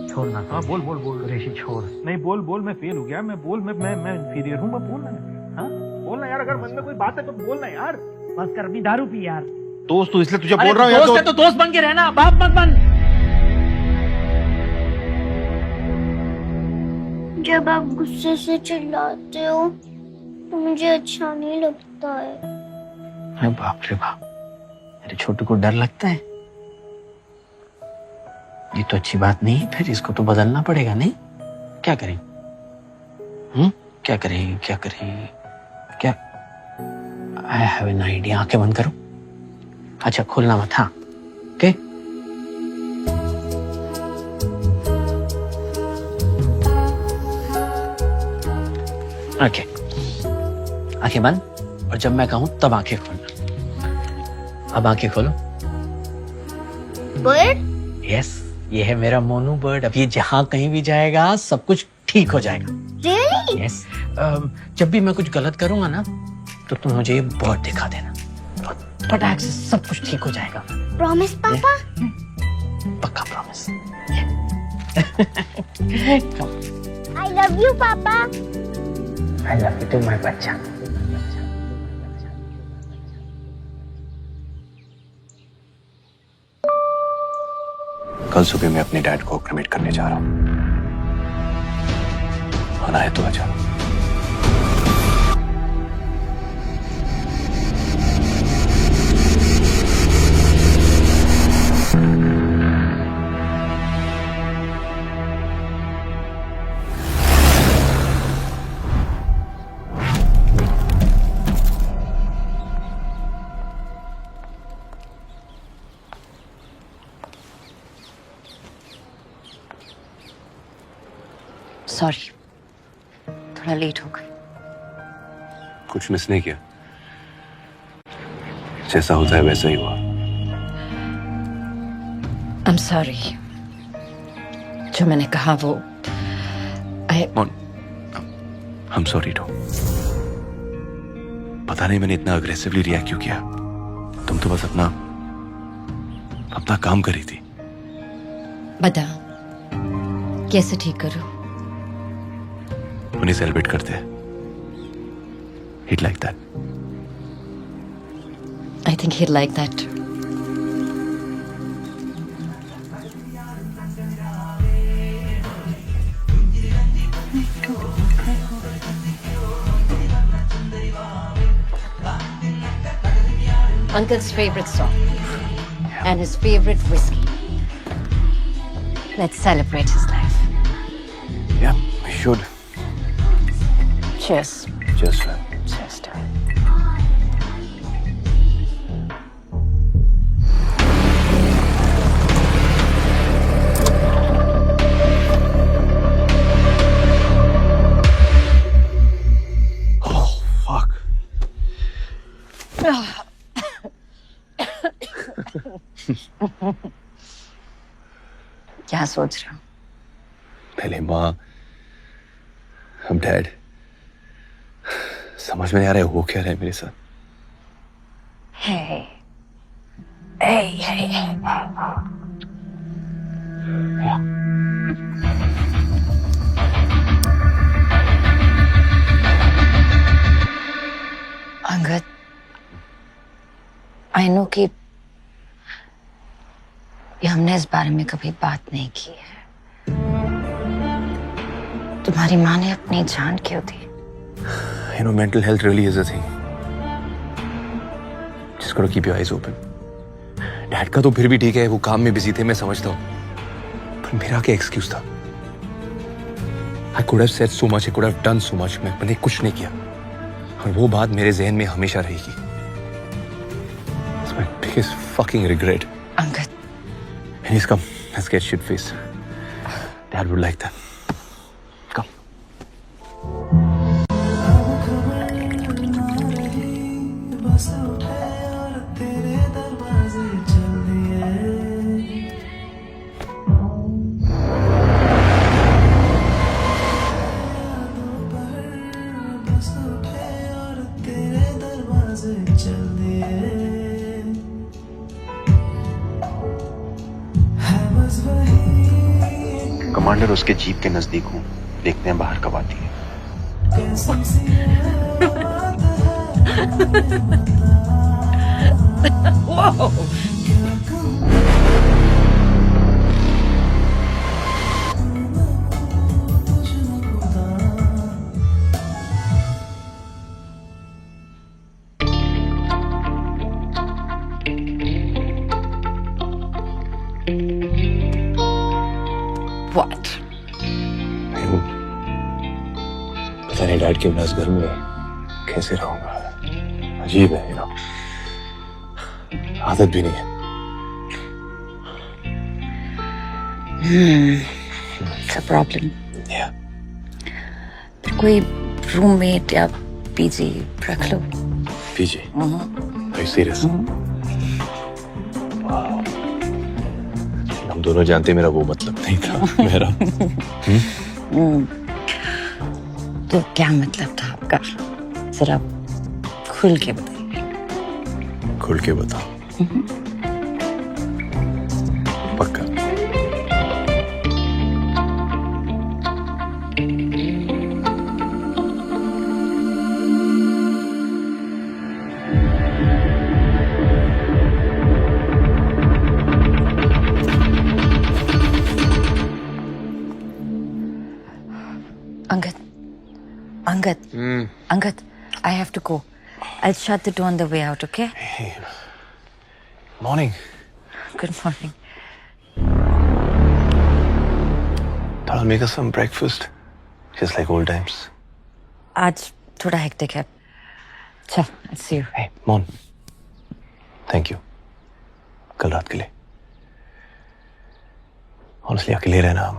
Speaker 3: छोड़ना। हाँ बोल बोल बोल ऋषि छोड़। नहीं बोल बोल, मैं फेल हो गया। मैं बोल, मैं इंफीरियर हूँ। मैं बोलना। हाँ बोलना यार, अगर मन में कोई बात है तो बोलना यार। बस कर, अपनी दारू पी यार।
Speaker 16: दोस्त तो इसलिए तुझे बोल रहा हूँ यार।
Speaker 3: दोस्त है तो दोस्त बन के रहना, बाप मत बन।
Speaker 20: जब आप गुस्से से चिल्लाते हो तो मुझे अच्छा नहीं लगता है।
Speaker 3: अरे बाप रे बाप, मेरे छोटू को डर लगता है। ये तो अच्छी बात नहीं है, फिर इसको तो बदलना पड़ेगा। नहीं क्या करें? क्या करें क्या करें क्या? I have an idea. आंखें बंद करो। अच्छा खोलना मत। हाँ ओके। ओके, आंखें बंद और जब मैं कहूं तब आंखें खोलना। अब आंखें खोलो।
Speaker 20: बर्ड?
Speaker 3: यस, ये है मेरा मोनू बर्ड। अब ये जहां कहीं भी जाएगा सब कुछ ठीक हो जाएगा।
Speaker 20: Really?
Speaker 3: यस। जब भी मैं कुछ गलत करूंगा ना तो तुम मुझे ये बर्ड दिखा देना, फटाक से सब कुछ ठीक हो जाएगा।
Speaker 20: प्रॉमिस पापा?
Speaker 3: पक्का promise.
Speaker 20: I love you papa.
Speaker 3: I love you too my बच्चा।
Speaker 1: कल सुबह मैं अपने डैड को क्रिमेट करने जा रहा हूँ। आना है तो आ जाओ।
Speaker 2: सॉरी, थोड़ा लेट हो गई।
Speaker 1: कुछ मिस नहीं किया, जैसा होता है वैसा ही हुआ।
Speaker 2: I am sorry. जो मैंने कहा वो
Speaker 1: I'm sorry too। पता नहीं मैंने इतना अग्रेसिवली रिएक्ट क्यों किया। तुम तो बस अपना काम कर रही थी।
Speaker 2: बता कैसे ठीक करूं?
Speaker 1: उन्हें सेलिब्रेट करते हैं। He'd like that।
Speaker 2: I think he'd like that too। Uncle's favorite song and his favorite whiskey. Let's celebrate his life.
Speaker 1: Yeah, we should।
Speaker 2: Cheers।
Speaker 1: Cheers, man।
Speaker 2: Cheers, darling।
Speaker 1: Oh, fuck।
Speaker 2: क्या सोच रहे हो?
Speaker 9: पहले माँ, अब डैड। समझ में नहीं आ रहा है वो क्या रहा है मेरे साथ।
Speaker 2: Hey. Hey. Angad, I know कि हमने इस बारे में कभी बात नहीं की है। तुम्हारी माँ ने अपनी जान क्यों दी?
Speaker 9: You know, mental health really is a thing. Just gotta keep your eyes open. Dad का तो फिर भी ठीक है, वो काम में बिजी थे, मैं समझता हूँ। पर मेरा क्या एक्सक्यूज था? I could have said so much, I could have done so much. मैंने कुछ नहीं किया, और वो बात मेरे जहन में हमेशा रहेगी। It's my biggest fucking regret.
Speaker 2: Angad,
Speaker 9: Please come, let's get shit faced. Dad would like that. Come.
Speaker 6: Commander उसके जीप के नजदीक हूँ, देखते हैं बाहर कब आती है।
Speaker 2: What?
Speaker 9: पता नहीं डैड के बिना इस घर में कैसे रहूंगा। अजीब है, you know? आदत भी नहीं है।
Speaker 2: It's a problem.
Speaker 9: Yeah.
Speaker 2: फिर कोई रूममेट या पीजी रख लो।
Speaker 9: पीजी? Are you serious? हम दोनों जानते हैं मेरा वो मतलब नहीं था। मेरा
Speaker 2: तो क्या मतलब था आपका? जरा खुल के बताइए।
Speaker 9: खुल के बताओ। पक्का?
Speaker 2: Angad, I have to go. I'll shut the door on the way out, okay?
Speaker 9: Hey. Morning.
Speaker 2: Good morning.
Speaker 9: Thought I'll make us some breakfast, just like old times.
Speaker 2: आज थोड़ा हेक्टिक है। चल, I'll see you.
Speaker 9: Hey, Mon. Thank you. कल रात के लिए। Honestly, अकेले रहना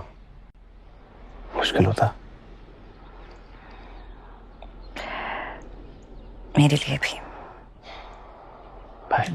Speaker 9: मुश्किल होता।
Speaker 2: मेरे लिए भी।
Speaker 9: Bye.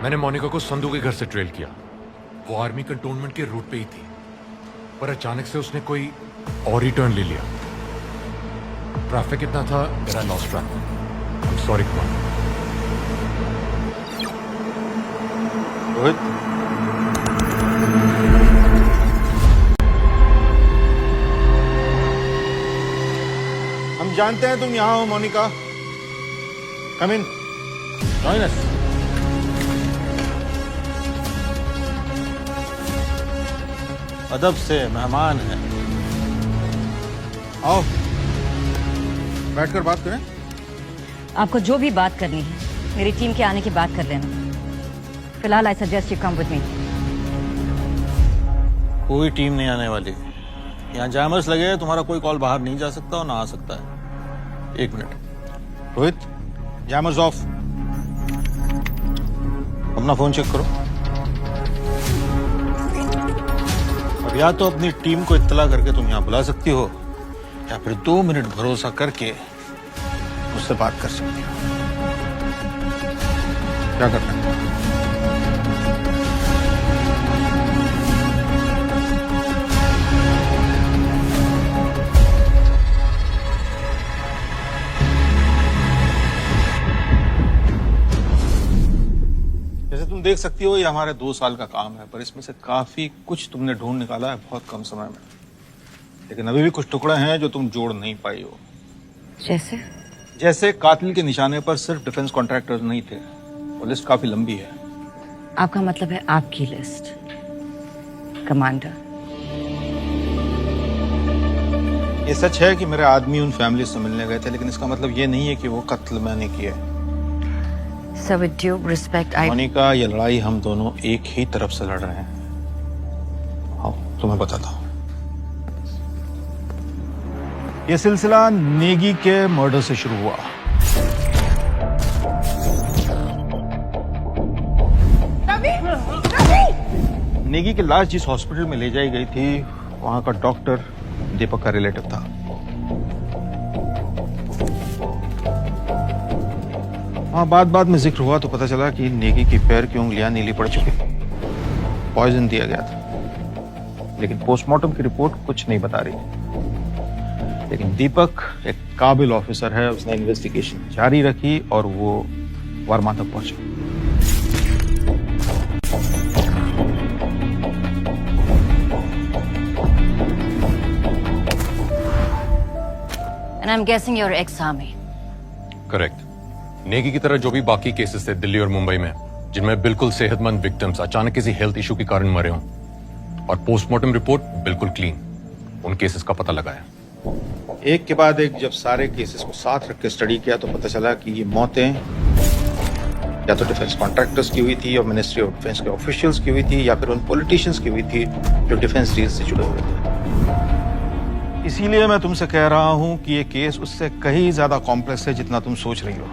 Speaker 10: मैंने मोनिका को संधू के घर से ट्रेल किया। वो आर्मी कंटोनमेंट के रूट पे ही थी, पर अचानक से उसने कोई और ही टर्न ले लिया। ट्रैफिक इतना था, मेरा lost track. Sorry Kumar.
Speaker 16: Rohit, हम जानते हैं तुम यहां हो मोनिका। कम इन, जॉइन अस। अदब से, मेहमान है। आओ बैठकर बात करें।
Speaker 2: आपको जो भी बात करनी है मेरी टीम के आने के बाद कर लेना। फिलहाल I suggest you come with me.
Speaker 16: कोई टीम नहीं आने वाली। यहाँ जैमर्स लगे हैं, तुम्हारा कोई कॉल बाहर नहीं जा सकता और ना आ सकता है। 1 मिनट रोहित, जैमर्स ऑफ। अपना फोन चेक करो। अब या तो अपनी टीम को इत्तला करके तुम यहाँ बुला सकती हो, या फिर 2 मिनट भरोसा करके मुझसे बात कर सकती हो। क्या करना है? जैसे तुम देख सकती हो, ये हमारे 2 साल का काम है, पर इसमें से काफी कुछ तुमने ढूंढ निकाला है बहुत कम समय में। लेकिन अभी भी कुछ टुकड़े हैं जो तुम जोड़ नहीं पाई हो। जैसे कातिल के निशाने पर सिर्फ डिफेंस कॉन्ट्रैक्टर्स नहीं थे। वो लिस्ट काफी लंबी है।
Speaker 2: आपका मतलब है आपकी लिस्ट, कमांडर?
Speaker 16: ये सच है कि मेरे आदमी उन फैमिली से मिलने गए थे, लेकिन इसका मतलब ये नहीं है कि वो कत्ल मैंने किया है।
Speaker 2: Sir with due respect,
Speaker 16: Monica, ये लड़ाई हम दोनों एक ही तरफ से लड़ रहे हैं। आओ तुम्हें बताता हूँ। ये सिलसिला नेगी के मर्डर से शुरू हुआ। नेगी की लाश जिस हॉस्पिटल में ले जाई गई थी, वहां का डॉक्टर दीपक का रिलेटिव था। वहां बाद में जिक्र हुआ तो पता चला कि नेगी की पैर की उंगलियां नीली पड़ चुकी, पॉइजन दिया गया था। लेकिन पोस्टमार्टम की रिपोर्ट कुछ नहीं बता रही। लेकिन दीपक एक काबिल ऑफिसर है, उसने इन्वेस्टिगेशन जारी रखी और वो वर्मा तक पहुंचा।
Speaker 2: And I'm guessing you're ex-army.
Speaker 10: Correct. Negi की तरह जो भी बाकी केसेस थे दिल्ली और मुंबई में, जिनमें बिल्कुल सेहतमंद विक्टिम्स अचानक किसी हेल्थ इशू के कारण मरे हों, और पोस्टमार्टम रिपोर्ट बिल्कुल क्लीन, उन केसेस का पता लगाया।
Speaker 16: एक के बाद एक जब सारे केसेस को साथ रख के स्टडी किया तो पता चला कि ये मौतें या तो डिफेंस कॉन्ट्रैक्टर्स की हुई थी, और मिनिस्ट्री ऑफ डिफेंस के ऑफिशियल्स की हुई थी, या फिर उन पॉलिटिशियंस की हुई थी जो डिफेंस डील से जुड़े हुए थे। इसीलिए मैं तुमसे कह रहा हूं कि ये केस उससे कहीं ज्यादा कॉम्प्लेक्स है जितना तुम सोच रही हो।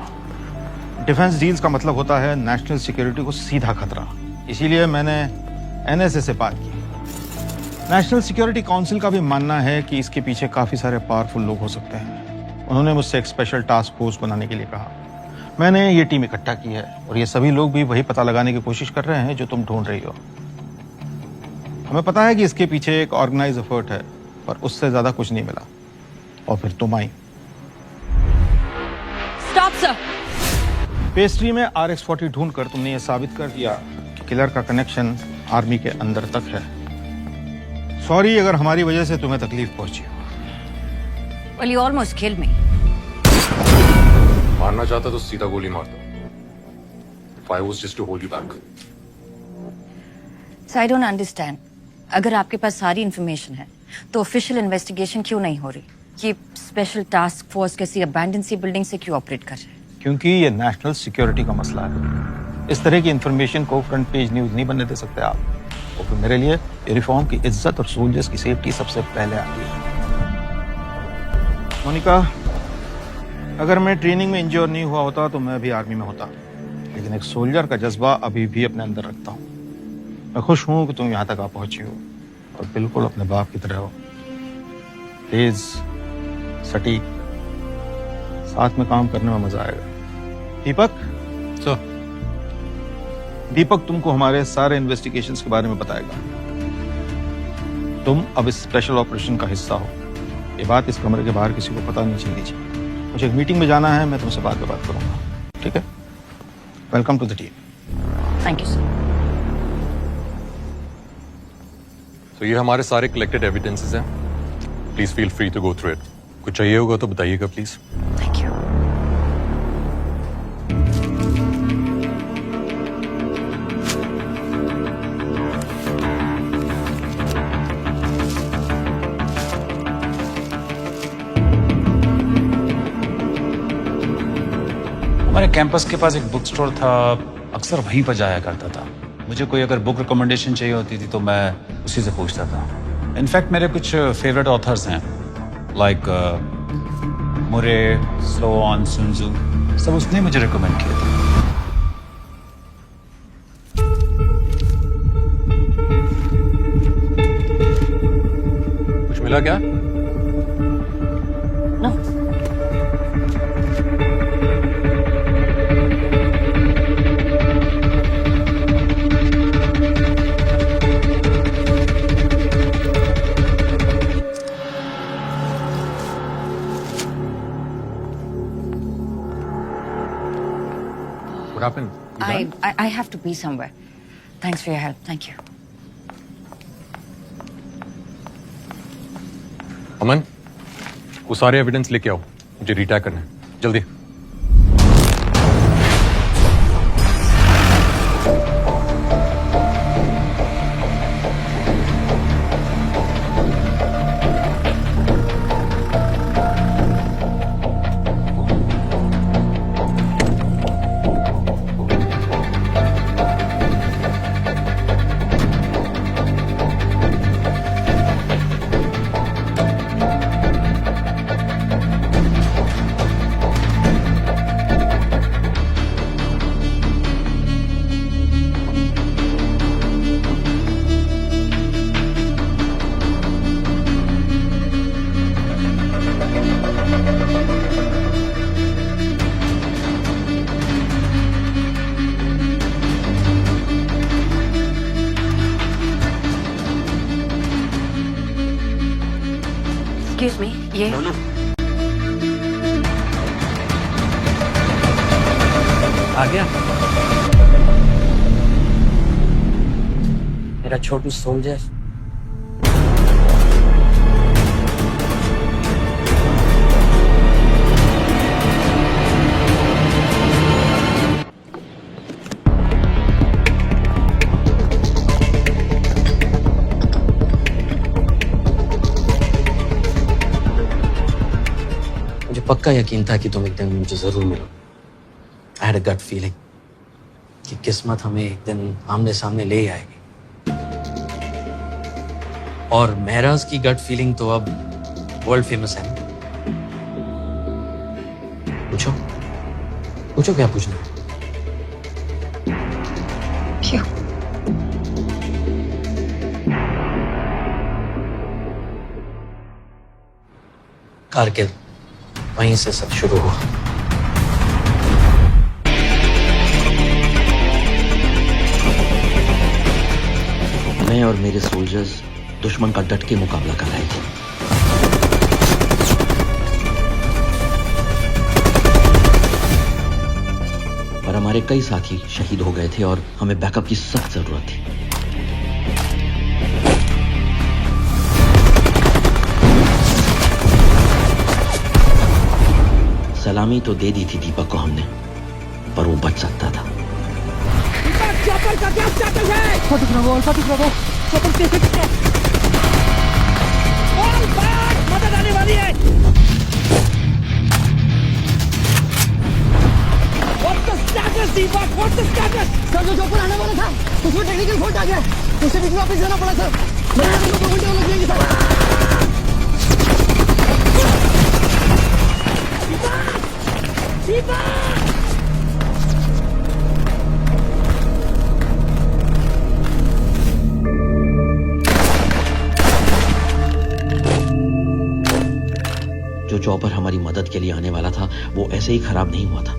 Speaker 16: डिफेंस डील्स का मतलब होता है नेशनल सिक्योरिटी को सीधा खतरा। इसीलिए मैंने एनएसए से बात की। नेशनल सिक्योरिटी काउंसिल का भी मानना है कि इसके पीछे काफी सारे पावरफुल लोग हो सकते हैं। उन्होंने मुझसे एक स्पेशल टास्क फोर्स बनाने के लिए कहा। मैंने ये टीम इकट्ठा की है, और ये सभी लोग भी वही पता लगाने की कोशिश कर रहे हैं जो तुम ढूंढ रही हो। हमें पता है कि इसके पीछे एक ऑर्गेनाइज एफर्ट है, पर उससे ज्यादा कुछ नहीं मिला, और फिर तुम आई।
Speaker 2: Stop sir.
Speaker 16: पेस्ट्री में RX-40 ढूंढकर तुमने ये साबित कर दिया कि किलर का कनेक्शन आर्मी के अंदर तक है। सॉरी अगर हमारी वजह से तुम्हें तकलीफ पहुंची हो।
Speaker 2: Well, you almost killed me.
Speaker 10: मारना चाहता तो सीधा गोली मार दो। If I was just to hold you back.
Speaker 2: So I don't understand. अगर आपके पास सारी इंफॉर्मेशन है तो ऑफिशियल इन्वेस्टिगेशन क्यों नहीं हो रही? कि स्पेशल टास्क फोर्स किसी अबैंडन सी बिल्डिंग से क्यों ऑपरेट कर रहे हैं?
Speaker 16: क्योंकि ये नेशनल सिक्योरिटी का मसला है। इस तरह की इंफॉर्मेशन को फ्रंट पेज न्यूज नहीं बनने दे सकते आप। और फिर मेरे लिए यूनिफॉर्म की इज्जत और सोल्जर्स की सेफ्टी सबसे पहले आती है। मोनिका, अगर मैं ट्रेनिंग में इंजोर नहीं हुआ होता तो मैं भी आर्मी में होता, लेकिन एक सोल्जर का जज्बा अभी भी अपने अंदर रखता हूँ। मैं खुश हूँ कि तुम यहाँ तक आ पहुंची हो, और बिल्कुल अपने बाप की तरह हो। तेज, सटीक, साथ में काम करने में मजा आएगा। दीपक, दीपक तुमको हमारे सारे इन्वेस्टिगेशंस के बारे में बताएगा। तुम अब इस स्पेशल ऑपरेशन का हिस्सा हो। ये बात इस कमरे के बाहर किसी को पता नहीं चलनी चाहिए। मुझे एक मीटिंग में जाना है, मैं तुमसे बाद में बात करूंगा, ठीक है? Welcome to the team.
Speaker 2: Thank you sir.
Speaker 10: तो ये हमारे सारे कलेक्टेड एविडेंसेस हैं। Please feel free to go through it. कुछ चाहिए होगा तो बताइएगा प्लीज।
Speaker 2: Thank you.
Speaker 4: हमारे कैंपस के पास एक बुक स्टोर था, अक्सर वहीं पर जाया करता था। मुझे कोई अगर बुक रिकमेंडेशन चाहिए होती थी तो मैं उसी से पूछता था। इनफैक्ट मेरे कुछ फेवरेट ऑथर्स हैं, लाइक मुरे, स्लोआन, सुन त्सू, सब उसने मुझे रिकमेंड किया था।
Speaker 10: कुछ मिला क्या? What happened? You done?
Speaker 2: I have to be somewhere. Thanks for your help. Thank you.
Speaker 10: अमन, वो सारे एविडेंस लेके आओ, मुझे रिटैग करना है, जल्दी।
Speaker 2: Excuse me, ये
Speaker 3: आ गया मेरा छोटू सोल्जर। मुझे पक्का यकीन था कि तुम एक दिन मुझे जरूर मिलो। I had a gut feeling कि किस्मत हमें एक दिन आमने सामने ले आएगी। और महराज की गट फीलिंग तो अब वर्ल्ड फेमस है। पूछो पूछो क्या पूछना है?
Speaker 2: क्यों?
Speaker 3: कारगिल, वहीं से सब शुरू हुआ। मैं और मेरे सोल्जर्स दुश्मन का डट के मुकाबला कर रहे थे। पर हमारे कई साथी शहीद हो गए थे और हमें बैकअप की सख्त जरूरत थी। सलामी तो दे दी थी दीपक को हमने, पर वो बच सकता था। चॉपर का क्या स्टेटस है? फटिक रहो, चॉपर के फिक्स है। ऑल बैक, मदद आने वाली है। What's the status, Deepak? What's the status? Sir जो चॉपर आने वाला था, उसमें टेक्निकल फॉल्ट आ गया। उसे बीच में वापस जाना पड़ा सर। मेरे को 2 घंटे लग जाएंगे सर। दीपक! जो चॉपर हमारी मदद के लिए आने वाला था वो ऐसे ही खराब नहीं हुआ था।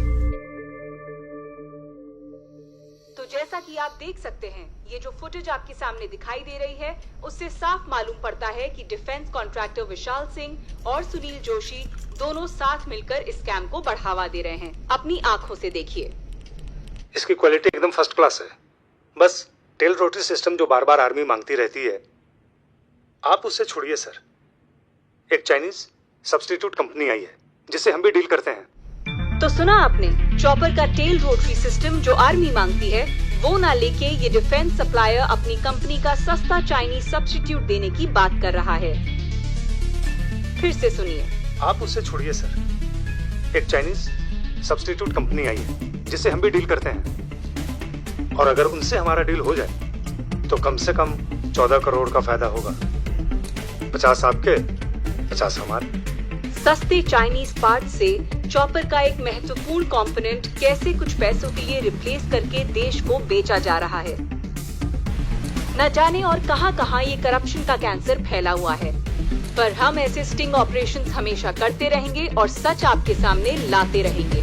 Speaker 21: तो जैसा
Speaker 17: कि आप देख सकते हैं, ये जो फुटेज आपके सामने दिखाई दे रही है उससे साफ मालूम पड़ता है कि डिफेंस कॉन्ट्रैक्टर विशाल सिंह और सुनील जोशी दोनों साथ मिलकर इस स्कैम को बढ़ावा दे रहे हैं। अपनी आंखों से देखिए।
Speaker 14: इसकी क्वालिटी एकदम फर्स्ट क्लास है। बस टेल रोटरी सिस्टम जो बार बार आर्मी मांगती रहती है, आप उससे छोड़िए सर। एक चाइनीज सब्स्टिट्यूट कंपनी आई है जिससे हम भी डील करते हैं।
Speaker 17: तो सुना आपने, चॉपर का टेल रोटरी सिस्टम जो आर्मी मांगती है वो ना लेके ये डिफेंस सप्लायर अपनी कंपनी का सस्ता चाइनीज सब्स्टिट्यूट देने की बात कर रहा है। फिर से सुनिए।
Speaker 14: आप उससे छोड़िए सर। एक चाइनीज सब्स्टिट्यूट कंपनी आई है जिससे हम भी डील करते हैं, और अगर उनसे हमारा डील हो जाए तो कम से कम 14 करोड़ का फायदा होगा। 50 आपके, 50 हमारे।
Speaker 17: सस्ते चाइनीज पार्ट से चॉपर का एक महत्वपूर्ण कंपोनेंट कैसे कुछ पैसों के लिए रिप्लेस करके देश को बेचा जा रहा है। न जाने और कहां-कहां ये करप्शन का कैंसर फैला हुआ है, पर हम ऐसे स्टिंग ऑपरेशंस हमेशा करते रहेंगे और सच आपके सामने लाते रहेंगे।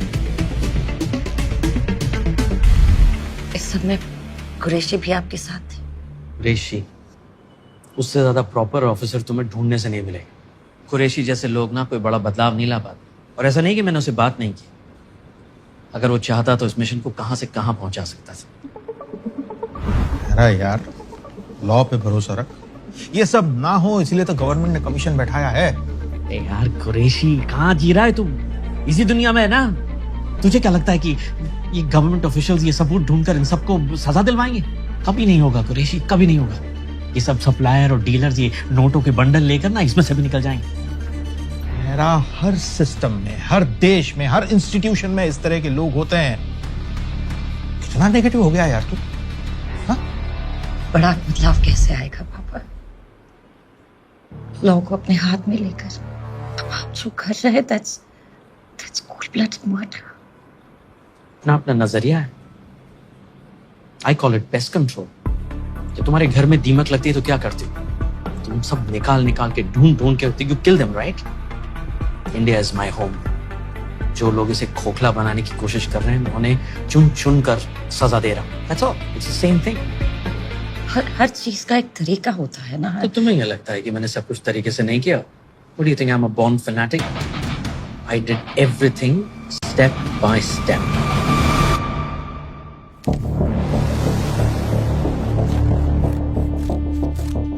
Speaker 2: इस सब में कुरैशी भी आपके साथ थे।
Speaker 21: कुरैशी उससे ज्यादा प्रॉपर ऑफिसर तुम्हें ढूंढने से नहीं मिलेगा। कुरैशी जैसे लोग ना कोई बड़ा बदलाव नहीं ला पाते। और ऐसा नहीं कि मैंने उसे बात नहीं की, अगर वो चाहता तो इस मिशन को कहां से कहां पहुंचा सकता था।
Speaker 16: अरे यार, लॉ पे भरोसा रख। ये सब ना हो इसलिए तो गवर्नमेंट ने कमीशन बैठाया है।
Speaker 21: यार कुरैशी कहाँ जी रहा है तू? इसी दुनिया में है ना। तुझे क्या लगता है कि ये गवर्नमेंट ऑफिशियल्स ये सबूत ढूंढकर इन सबको सजा दिलवाएंगे? कभी नहीं होगा कुरैशी, कभी नहीं होगा। ये सब सप्लायर और डीलर्स ये नोटों के बंडल लेकर ना इसमें से भी निकल जाएंगे।
Speaker 16: मेरा हर सिस्टम में, हर देश में, हर इंस्टीट्यूशन में इस तरह के लोग होते हैं। कितना नेगेटिव हो गया यार तू।
Speaker 2: बड़ा बदलाव कैसे आएगा पापा? लॉ को अपने हाथ में लेकर अब आप जो कर रहे हैं, that's cold-blooded murder।
Speaker 21: अपना अपना नजरिया है। I call it pest control. जब तुम्हारे घर में दीमक लगती है तो क्या करते हो? तुम सब निकाल निकाल के ढूंढ के you kill them, right? India is my home. जो लोग इसे खोखला बनाने की कोशिश कर रहे हैं, मैं उन्हें चुन चुन कर सजा दे रहा हूँ। That's all. It's the same thing.
Speaker 2: हर चीज का एक तरीका होता है ना।
Speaker 21: तो तुम्हें क्या लगता है कि मैंने सब कुछ तरीके से नहीं किया? What do you think I'm a born fanatic? I did everything step by step.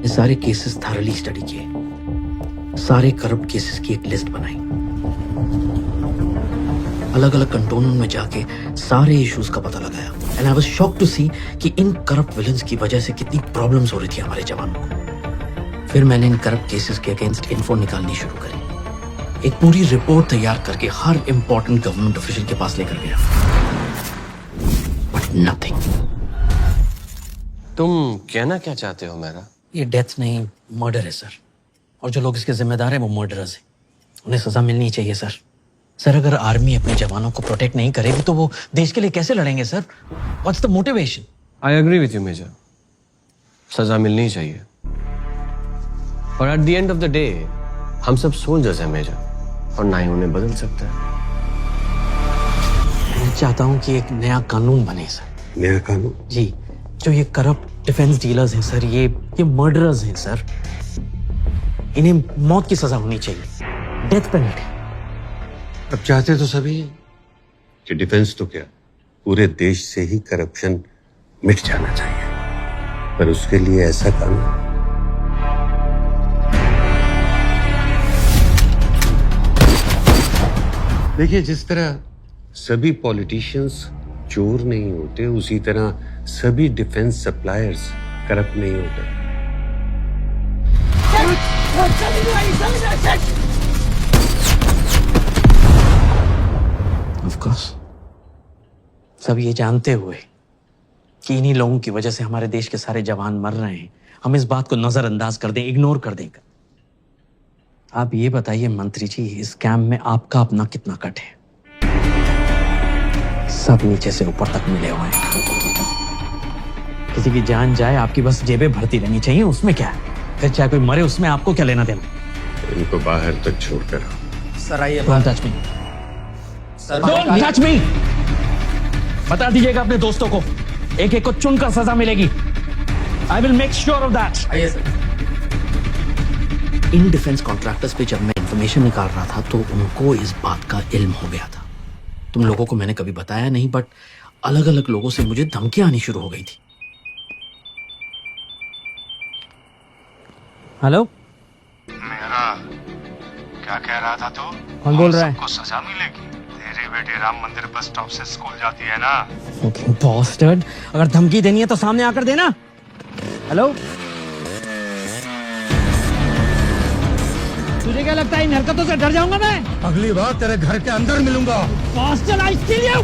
Speaker 21: ये सारे केसेस थॉरली स्टडी किए, सारे करप्ट केसेस की एक लिस्ट बनाई, अलग अलग कंटोनमेंट में जाके सारे इश्यूज का पता लगाया। And I was shocked to see कि इन करप्ट विलन्स की वजह से कितनी प्रॉब्लम्स हो रही थी हमारे जवानों को। फिर मैंने इन करप्ट केसेस के अगेंस्ट इन्फो निकालनी शुरू करी। एक पूरी रिपोर्ट तैयार करके हर इंपॉर्टेंट गवर्नमेंट ऑफिशियल के पास लेकर गया, बट नथिंग।
Speaker 13: तुम कहना क्या चाहते हो मेरा?
Speaker 21: ये डेथ नहीं, मर्डर है सर। और जो लोग इसके जिम्मेदार हैं वो मर्डरर्स हैं। उन्हें सजा मिलनी चाहिए सर। सर अगर आर्मी अपने जवानों को प्रोटेक्ट नहीं करेगी तो वो देश के लिए कैसे लड़ेंगे sir? What's the motivation?
Speaker 13: I agree with you major, सजा मिलनी चाहिए, और at the end of the day हम सब सोल्जर्स हैं मेजर, और ना ही उन्हें बदल सकते हैं।
Speaker 21: मैं चाहता हूँ कि एक नया कानून बने सर।
Speaker 6: नया कानून?
Speaker 21: जी, जो ये करप्ट डिफेंस डीलर्स हैं सर, ये मर्डरर्स हैं सर, इन्हें मौत की सजा होनी चाहिए, डेथ पेनल्टी।
Speaker 6: अब चाहते तो सभी कि डिफेंस तो क्या पूरे देश से ही करप्शन मिट जाना चाहिए, पर उसके लिए ऐसा कानून। देखिए, जिस तरह सभी पॉलिटिशियंस चोर नहीं होते, उसी तरह सभी डिफेंस सप्लायर्स करप्ट नहीं होते।
Speaker 21: Of course. सब ये जानते हुए कि इन्हीं लोगों की वजह से हमारे देश के सारे जवान मर रहे हैं, हम इस बात को नजरअंदाज कर दें, इग्नोर कर दें। आप ये बताइए मंत्री जी, इस कैंप में आपका अपना कितना कट है? सब नीचे से ऊपर तक मिले हुए हैं। किसी की जान जाए, आपकी बस जेबें भरती रहनी चाहिए, उसमें क्या है? फिर चाहे कोई मरे, उसमें आपको क्या लेना देना?
Speaker 6: इनको बाहर तक छोड़कर
Speaker 21: सर आइए। Don't touch me, don't touch me. बता दीजिएगा अपने दोस्तों को एक एक को चुनकर सजा मिलेगी। I will make sure of that. In defence contractors पे जब मैं इंफॉर्मेशन निकाल रहा था तो उनको इस बात का इल्म हो गया था। तुम लोगों को मैंने कभी बताया नहीं, बट अलग अलग लोगों से मुझे धमकियां आनी शुरू हो गई थी। हेलो,
Speaker 16: मेरा क्या कह रहा था तू?
Speaker 3: कौन बोल रहा है?
Speaker 16: सबको सजा मिलेगी। तेरी बेटी राम मंदिर बस स्टॉप से स्कूल जाती है ना।
Speaker 3: बॉस्टर्ड, अगर धमकी देनी है तो सामने आकर देना। हेलो, तुझे क्या लगता है इन हरकतों से डर जाऊंगा मैं?
Speaker 16: अगली बार तेरे घर के अंदर मिलूंगा।
Speaker 3: बॉस्टर्ड, आई किल यू।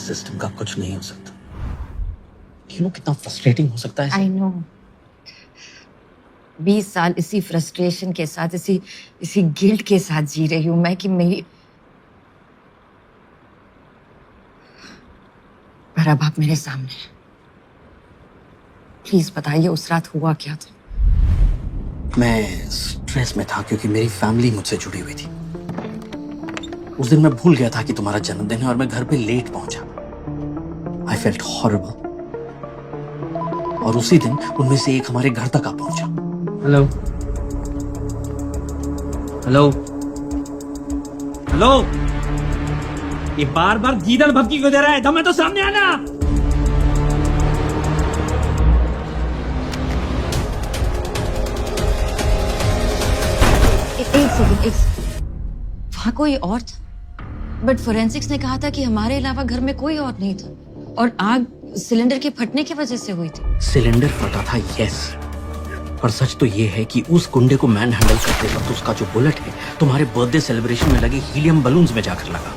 Speaker 21: सिस्टम का कुछ नहीं हो सकता। यू नो कितना फ्रस्ट्रेटिंग हो सकता है।
Speaker 2: आई नो, 20 साल इसी फ्रस्ट्रेशन के साथ, इसी गिल्ट के साथ जी रही हूं मैं कि मेरी, पर अब आप मेरे सामने हैं। प्लीज बताइए उस रात हुआ क्या था?
Speaker 21: मैं स्ट्रेस में था क्योंकि मेरी फैमिली मुझसे जुड़ी हुई थी। उस दिन मैं भूल गया था कि तुम्हारा जन्मदिन है और मैं घर पे लेट पहुंचा। I felt horrible. और उसी दिन उनमें से एक हमारे घर तक आ पहुंचा। हेलो हेलो हेलो, ये बार बार गीदड़ भभकी क्यों दे रहा है? दम है तो सामने आना।
Speaker 2: एक सेकंड, वहां कोई और था, बट फोरेंसिक्स ने कहा था कि हमारे अलावा घर में कोई और नहीं था और आग सिलेंडर के फटने की वजह से हुई थी।
Speaker 21: सिलेंडर फटा था, यस, पर सच तो ये है कि उस गुंडे को मैन हैंडल करते वक्त उसका जो बुलेट है तुम्हारे बर्थडे सेलिब्रेशन में लगे हीलियम बलून्स में जाकर लगा।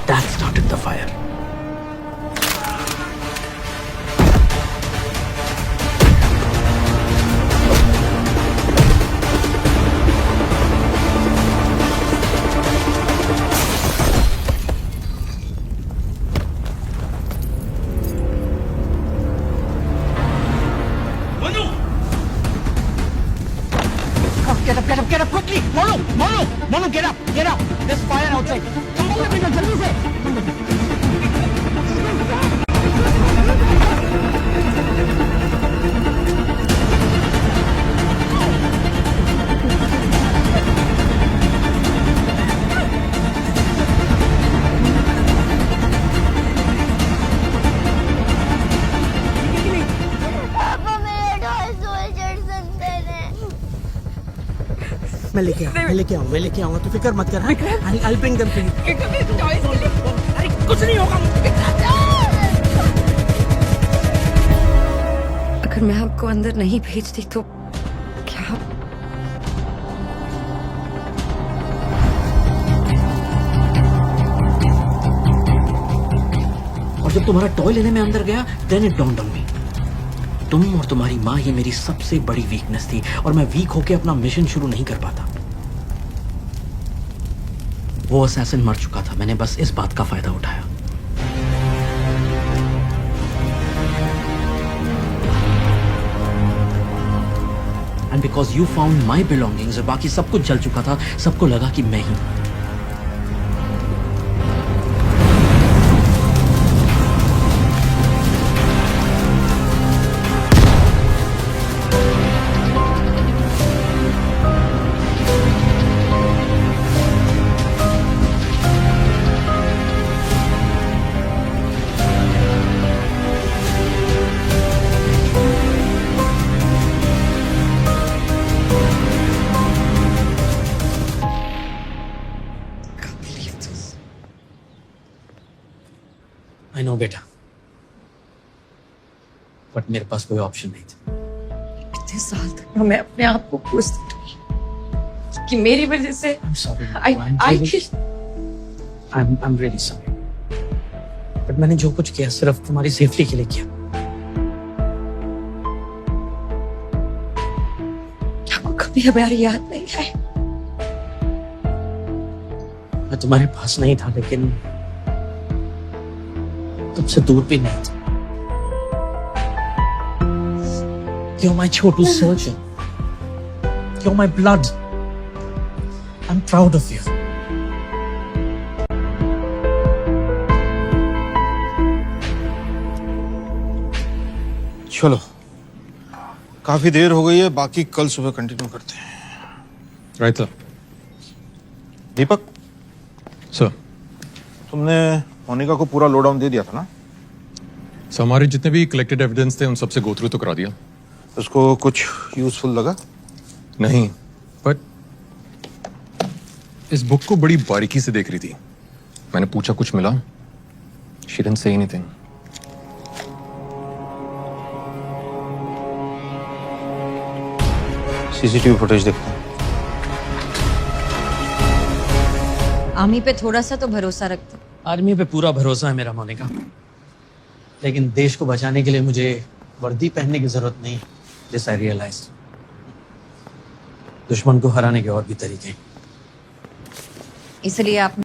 Speaker 21: That started the fire.
Speaker 3: Get up quickly! Monu, get up! There's fire outside. Come on, बेटा, जल्दी से! मैं लेके आऊंगा, तू फिक्र मत कर। I'll bring them to you. अरे कुछ नहीं होगा।
Speaker 2: अगर मैं आपको अंदर नहीं भेजती तो क्या?
Speaker 21: और जब तुम्हारा टॉय लेने में अंदर गया, then it dawned on me, तुम और तुम्हारी माँ ये मेरी सबसे बड़ी वीकनेस थी और मैं वीक होके अपना मिशन शुरू नहीं कर पाता। वो असैसिन मर चुका था, मैंने बस इस बात का फायदा उठाया। And because you found my belongings, बाकी सब कुछ जल चुका था, सबको लगा कि मैं ही। आई नो बेटा, बट मेरे पास कोई ऑप्शन नहीं था।
Speaker 2: इतने साल तक मैं अपने आप को कोसती रही कि मेरी वजह से
Speaker 21: I'm really sorry, बट मैंने जो कुछ किया सिर्फ तुम्हारी सेफ्टी के लिए किया।
Speaker 2: आपको कभी हमारी याद नहीं आई?
Speaker 21: मैं तुम्हारे पास नहीं था, लेकिन तुमसे दूर भी नहीं था। You're my Chhotu surgeon. You're my blood. I'm proud of you.
Speaker 16: चलो, काफी देर हो गई है, बाकी कल सुबह कंटिन्यू करते हैं।
Speaker 9: Right sir.
Speaker 16: दीपक
Speaker 9: सर,
Speaker 16: तुमने मोनिका को पूरा लोडाउन दे दिया था ना?
Speaker 9: सर हमारे जितने भी कलेक्टेड एविडेंस थे उन सबसे गो थ्रू तो करा दिया।
Speaker 16: उसको कुछ यूजफुल लगा?
Speaker 9: नहीं, बट इस बुक को बड़ी बारीकी से देख रही थी। मैंने पूछा कुछ मिला? She didn't say anything.
Speaker 16: CCTV footage देखते हैं।
Speaker 2: आर्मी पे थोड़ा सा तो भरोसा रखते।
Speaker 21: आर्मी पे पूरा भरोसा है मेरा मोनिका, लेकिन देश को बचाने के लिए मुझे वर्दी पहनने की जरूरत नहीं। दिस आई रियलाइज, दुश्मन को हराने के और भी तरीके।
Speaker 2: इसलिए आप